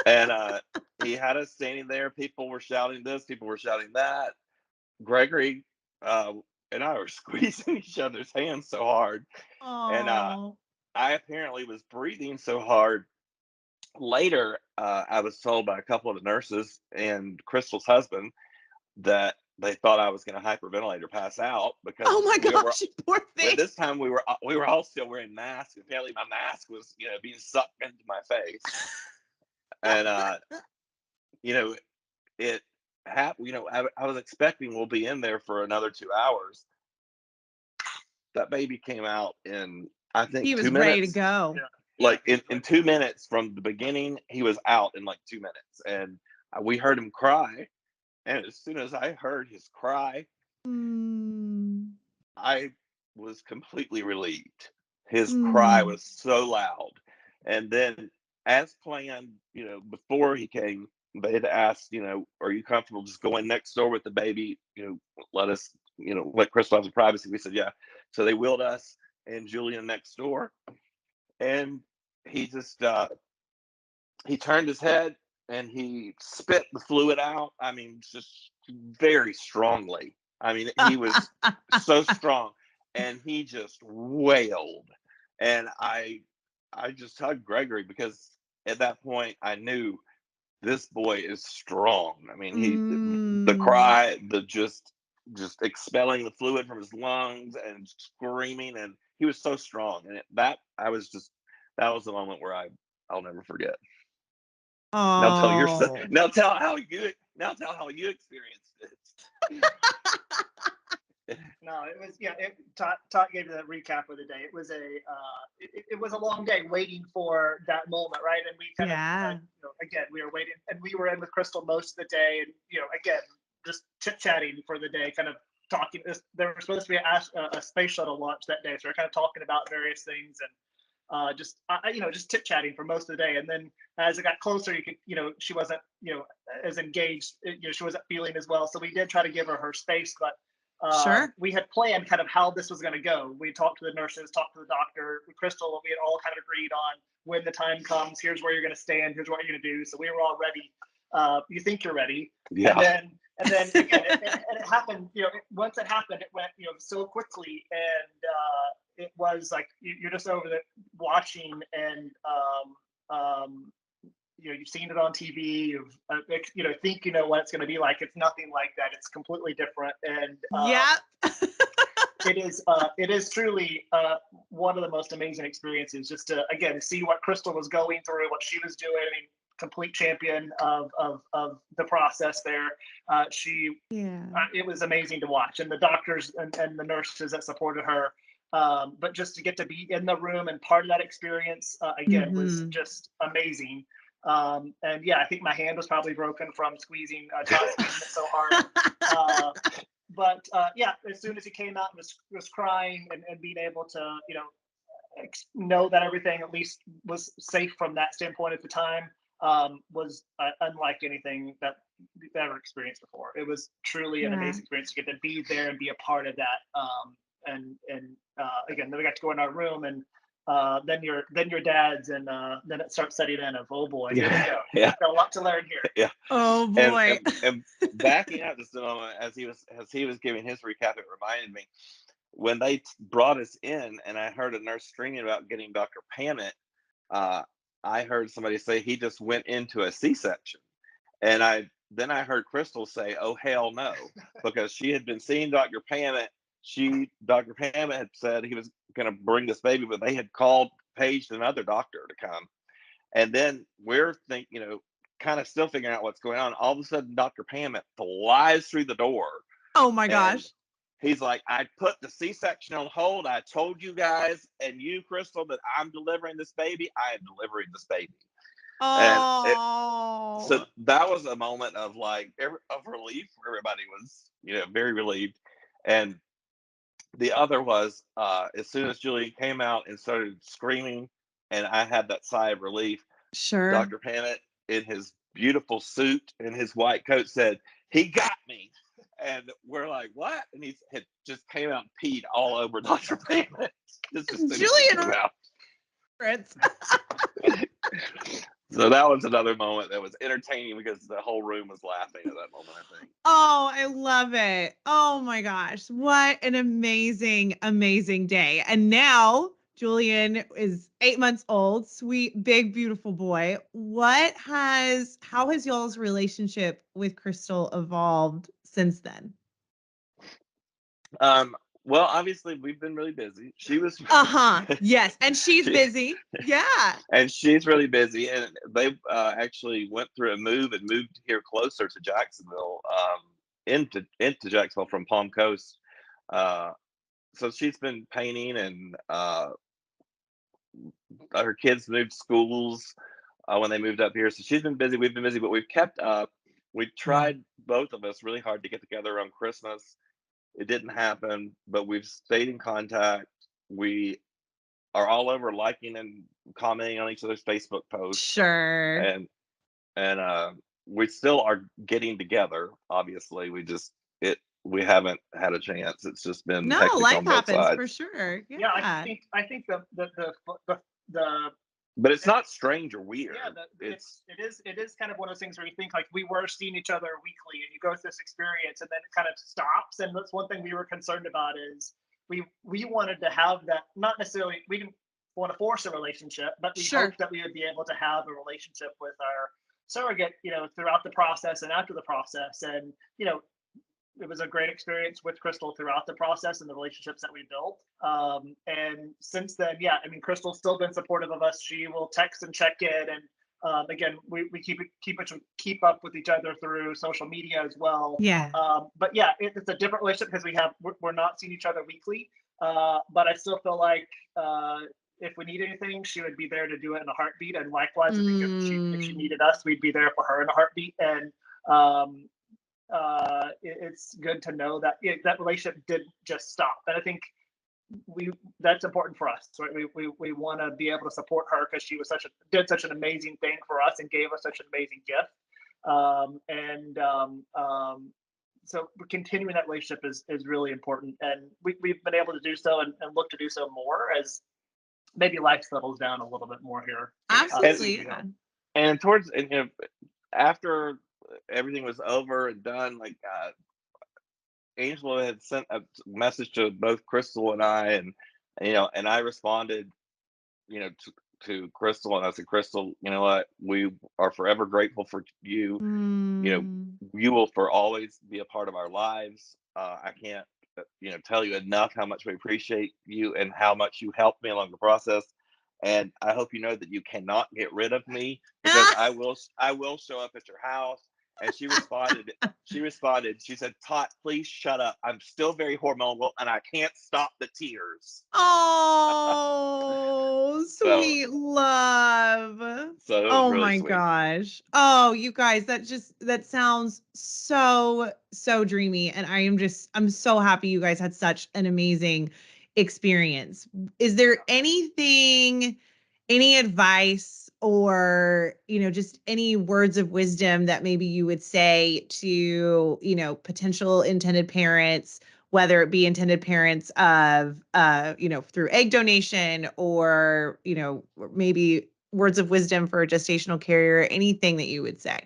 And he had us standing there. People were shouting this, people were shouting that. Gregory uh, and I were squeezing each other's hands so hard. And Oh. I apparently was breathing so hard. Later, I was told by a couple of the nurses and Crystal's husband that they thought I was going to hyperventilate or pass out Oh because my gosh, you poor thing. at this time we were all still wearing masks. Apparently, my mask was being sucked into my face, and you know it happened. I was expecting we'll be in there for another 2 hours. That baby came out in, I think, He two was ready to minutes. go. Yeah. Like in 2 minutes from the beginning, he was out in like 2 minutes, and we heard him cry. And as soon as I heard his cry, Mm. I was completely relieved. His cry Mm. was so loud. And then, as planned, before he came, they had asked, are you comfortable just going next door with the baby? Let us, let Crystal have some privacy. We said, yeah. So they wheeled us and Julian next door, and he just he turned his head and he spit the fluid out. I mean, just very strongly. I mean, he was so strong, and he just wailed. And I just hugged Gregory, because at that point I knew this boy is strong. I mean, the Mm. cry, the just expelling the fluid from his lungs and screaming, and he was so strong. And that was the moment where I'll never forget. Oh. Now tell how you experienced it. No, it was, yeah. Todd gave the recap of the day. It was it was a long day waiting for that moment, right? And we kind of, Yeah. again, we were waiting, and we were in with Crystal most of the day, and again, just chit chatting for the day, kind of talking. There was supposed to be a space shuttle launch that day, so we're kind of talking about various things, and just chit chatting for most of the day. And then as it got closer, you could, she wasn't, as engaged. She wasn't feeling as well. So we did try to give her space, but Sure. we had planned kind of how this was going to go. We talked to the nurses, talked to the doctor, Crystal. We had all kind of agreed on, when the time comes, here's where you're going to stand, here's what you're going to do. So we were all ready. You think you're ready, Yeah. and then again, it happened. Once it happened, it went so quickly, and it was like you're just over there watching, and you've seen it on TV. Think what it's going to be like. It's nothing like that. It's completely different, and Yeah. it is truly one of the most amazing experiences. Just to again see what Crystal was going through, what she was doing. I mean, complete champion of the process there. Yeah. It was amazing to watch, and the doctors and the nurses that supported her. But just to get to be in the room and part of that experience again was just amazing. And yeah, I think my hand was probably broken from squeezing Todd squeezing it so hard. But yeah, as soon as he came out and was crying, and being able to know that everything at least was safe from that standpoint at the time, was unlike anything that we've ever experienced before. It was truly an Yeah. amazing experience to get to be there and be a part of that. And again, then we got to go in our room, and then your dad's, and then it starts setting in of, oh boy, here we go. Yeah. Got a lot to learn here. Yeah. Oh boy. And backing up just a moment, as he was giving his recap, it reminded me when they brought us in, and I heard a nurse screaming about getting Dr. Pammett. I heard somebody say he just went into a C-section, and I heard Crystal say, "Oh hell no," because she had been seeing Dr. Pammett. Dr. Pammett had said he was going to bring this baby, but they had called, paged another doctor to come. And then we're kind of still figuring out what's going on. All of a sudden, Dr. Pammett flies through the door, Oh my and gosh. he's like, "I put the C-section on hold. I told you guys and you, Crystal, that I'm delivering this baby. I am delivering this baby." And so Oh. that was a moment of of relief. Everybody was, very relieved. And the other was, as soon as Julian came out and started screaming, and I had that sigh of relief, Sure. Dr. Pammett, in his beautiful suit and his white coat, said, "He got me." And we're like, "What?" And he had just came out and peed all over Dr. Pammett. Just as soon as he came Julian out. Fritz. So that was another moment that was entertaining, because the whole room was laughing at that moment, I think. Oh, I love it. Oh my gosh. What an amazing, amazing day. And now Julian is 8 months old, sweet, big, beautiful boy. How has y'all's relationship with Crystal evolved since then? Well, obviously we've been really busy. She was Uh-huh. Yes. And she's she, busy. Yeah. and she's really busy, and they actually went through a move and moved here closer to Jacksonville, into Jacksonville from Palm Coast. So she's been painting, and her kids moved schools when they moved up here. So she's been busy. We've been busy, but we've kept up. We Yeah. tried, both of us, really hard to get together around Christmas. It didn't happen, but we've stayed in contact. We are all over liking and commenting on each other's Facebook posts, Sure. and and we still are getting together. Obviously, we just we haven't had a chance. It's just been No, hectic life on both happens for sides. sure. Yeah, Yeah. I think the But it's not strange or weird. yeah, It's it is kind of one of those things where you think like we were seeing each other weekly, and you go through this experience, and then it kind of stops. And that's one thing we were concerned about is we wanted to have that. Not necessarily we didn't want to force a relationship, but we Sure. hoped that we would be able to have a relationship with our surrogate, throughout the process and after the process. And it was a great experience with Crystal throughout the process and the relationships that we built. And since then, yeah, I mean, Crystal's still been supportive of us. She will text and check in, and again, we keep up with each other through social media as well. Yeah. But yeah, it's a different relationship because we're not seeing each other weekly. But I still feel like if we need anything, she would be there to do it in a heartbeat. And likewise, I think if she needed us, we'd be there for her in a heartbeat. And it's good to know that that relationship didn't just stop. And I think that's important for us, right? We want to be able to support her because she was did such an amazing thing for us and gave us such an amazing gift. So continuing that relationship is really important, and we've been able to do so and look to do so more as maybe life settles down a little bit more here. Absolutely. Yeah. And towards after everything was over and done, like Angela had sent a message to both Crystal and I, and I responded, to Crystal, and I said, Crystal, you know what? We are forever grateful for you. You will for always be a part of our lives. I can't, tell you enough how much we appreciate you and how much you helped me along the process. And I hope you know that you cannot get rid of me, because I will show up at your house. And she responded, she said, Tot, please shut up. I'm still very hormonal and I can't stop the tears. Oh, sweet love. So it was Oh really my sweet. gosh. Oh, you guys, that sounds so dreamy. And I'm so happy you guys had such an amazing experience. Is there any advice or, just any words of wisdom that maybe you would say to, potential intended parents, whether it be intended parents of, through egg donation, or, maybe words of wisdom for a gestational carrier, anything that you would say?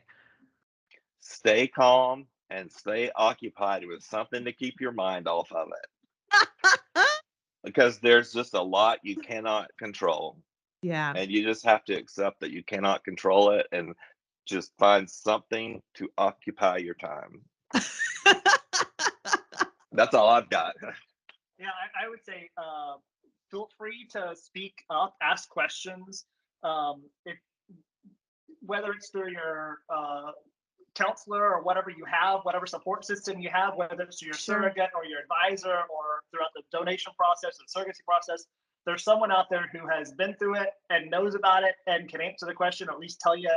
Stay calm and stay occupied with something to keep your mind off of it, because there's just a lot you cannot control. Yeah. And you just have to accept that you cannot control it, and just find something to occupy your time. That's all I've got. Yeah, I would say feel free to speak up, ask questions. If whether it's through your counselor or whatever you have, whatever support system you have, whether it's your surrogate or your advisor or throughout the donation process and surrogacy process, there's someone out there who has been through it and knows about it and can answer the question, or at least tell you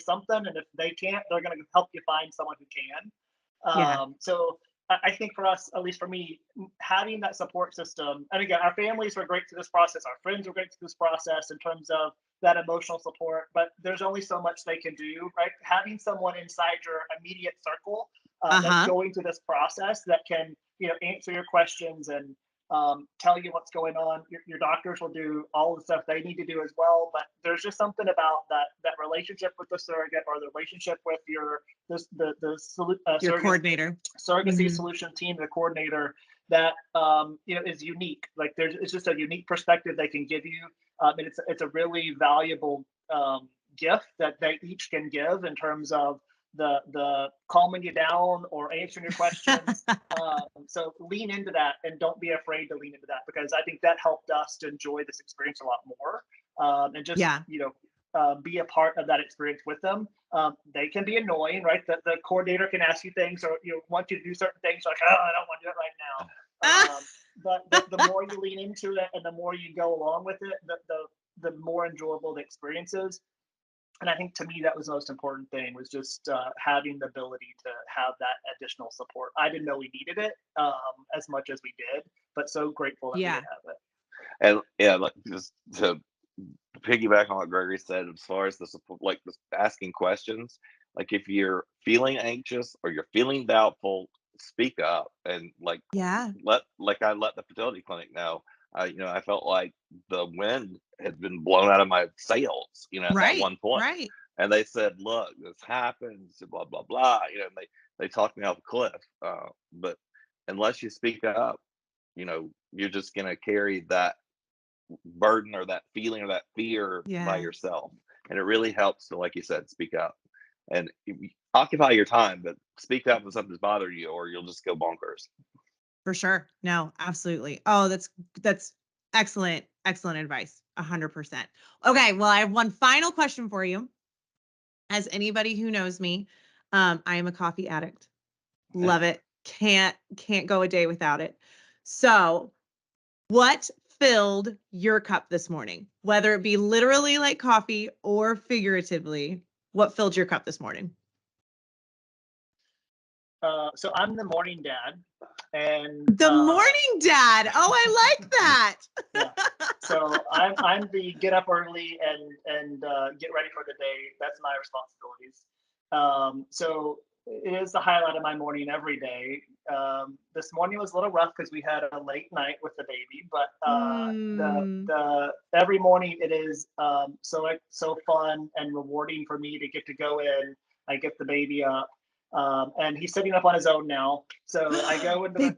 something. And if they can't, they're going to help you find someone who can. So I think for us, at least for me, having that support system, and again, our families were great through this process, our friends were great through this process in terms of that emotional support, but there's only so much they can do, right? Having someone inside your immediate circle that's going through this process that can, answer your questions and tell you what's going on. Your doctors will do all the stuff they need to do as well, but there's just something about that relationship with the surrogate, or the relationship with your coordinator, surrogacy solution team, the coordinator, that is unique. Like it's just a unique perspective they can give you, and it's a really valuable gift that they each can give in terms of the calming you down or answering your questions. So lean into that, and don't be afraid to lean into that, because I think that helped us to enjoy this experience a lot more, and just be a part of that experience with them. They can be annoying, right? The coordinator can ask you things, or want you to do certain things, like, oh, I don't want to do it right now. But the more you lean into it and the more you go along with it, the more enjoyable the experience is. And I think to me that was the most important thing, was just having the ability to have that additional support. I didn't know we needed it as much as we did, but so grateful that we did have it. And yeah, like, just to piggyback on what Gregory said, as far as the support, like asking questions, like if you're feeling anxious or you're feeling doubtful, speak up and Yeah. I let the fertility clinic know. I felt like the wind had been blown out of my sails, at that Right. one point. Right. And they said, "Look, this happens, blah blah blah." And they talked me off a cliff. But unless you speak up, you're just gonna carry that burden or that feeling or that fear by Yeah. yourself. And it really helps to, like you said, speak up and occupy your time, but speak up when something's bothering you, or you'll just go bonkers. For sure. No, absolutely. Oh, that's excellent, excellent advice. 100%. Okay, well, I have one final question for you. As anybody who knows me, I am a coffee addict. Love it. Can't go a day without it. So, what filled your cup this morning? Whether it be literally like coffee or figuratively, what filled your cup this morning? So I'm the morning dad, and The morning dad. Oh, I like that. yeah. So I'm the get up early and get ready for the day. That's my responsibilities. So it is the highlight of my morning every day. This morning was a little rough because we had a late night with the baby, but the every morning it is so fun and rewarding for me to get to go in. I get the baby up. And he's sitting up on his own now. So I go into the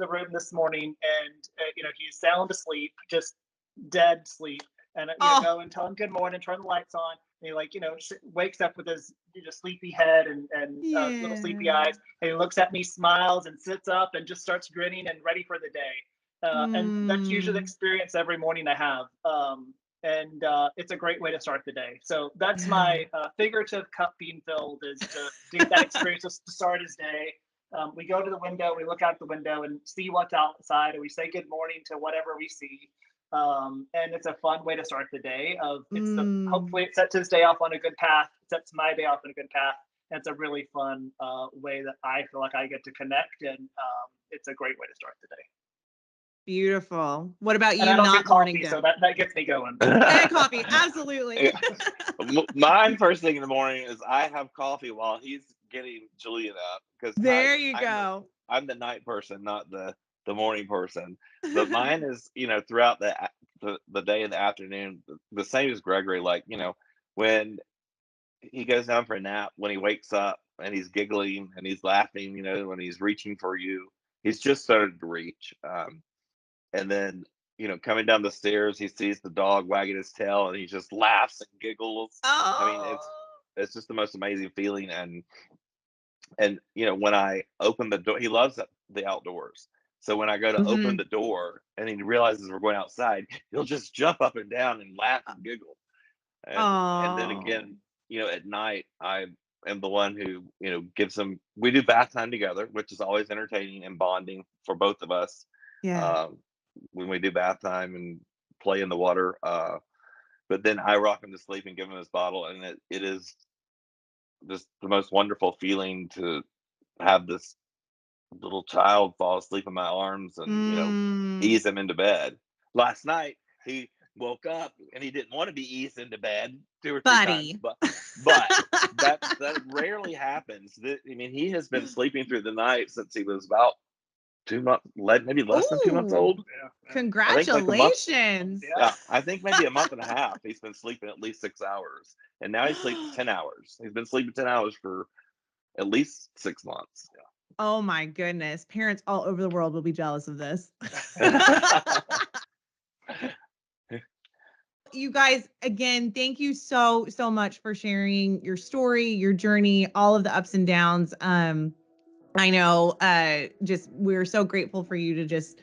room this morning, and he's sound asleep, just dead sleep. And go and tell him good morning, turn the lights on. And he wakes up with his sleepy head and little sleepy eyes. And he looks at me, smiles, and sits up and just starts grinning and ready for the day. And that's usually the experience every morning I have. And it's a great way to start the day. So that's my figurative cup being filled, is to get that experience to start his day. We go to the window, we look out the window and see what's outside, and we say good morning to whatever we see. And it's a fun way to start the day. Hopefully it sets his day off on a good path, sets my day off on a good path. And it's a really fun way that I feel like I get to connect, and it's a great way to start the day. Beautiful. What about you? And I don't Not drink coffee, morning so that gets me going. and coffee, absolutely. Mine first thing in the morning is I have coffee while he's getting Julian up, because There you go. I'm the night person, not the morning person. But mine is throughout the day and the afternoon, the same as Gregory. When he goes down for a nap, when he wakes up and he's giggling and he's laughing, when he's reaching for you, he's just started to reach. And then, coming down the stairs, he sees the dog wagging his tail and he just laughs and giggles. Oh. I mean, it's just the most amazing feeling. And when I open the door, he loves the outdoors. So when I go to open the door and he realizes we're going outside, he'll just jump up and down and laugh and giggle. And then again, at night, I am the one who, gives him, we do bath time together, which is always entertaining and bonding for both of us. Yeah. When we do bath time and play in the water. But then I rock him to sleep and give him his bottle. And it is just the most wonderful feeling to have this little child fall asleep in my arms and, ease him into bed. Last night, he woke up and he didn't want to be eased into bed 2 or 3 times. But that rarely happens. He has been sleeping through the night since he was about 2 months, maybe less than 2 months old. Yeah. Congratulations. I think maybe a month and a half. He's been sleeping at least 6 hours, and now he sleeps 10 hours. He's been sleeping 10 hours for at least 6 months. Oh my goodness. Parents all over the world will be jealous of this. You guys, again, thank you so much for sharing your story, your journey, all of the ups and downs. I know just we're so grateful for you to just,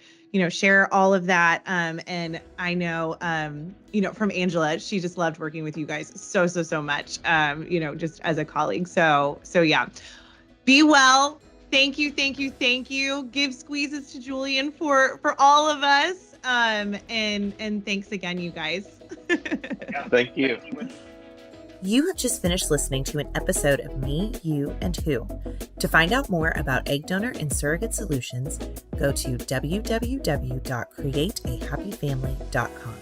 share all of that. And I know, from Angela, she just loved working with you guys so much, just as a colleague. So yeah, be well. Thank you. Give squeezes to Julian for all of us. And thanks again, you guys. Thank you. You have just finished listening to an episode of Me, You, and Who. To find out more about egg donor and surrogate solutions, go to www.createahappyfamily.com.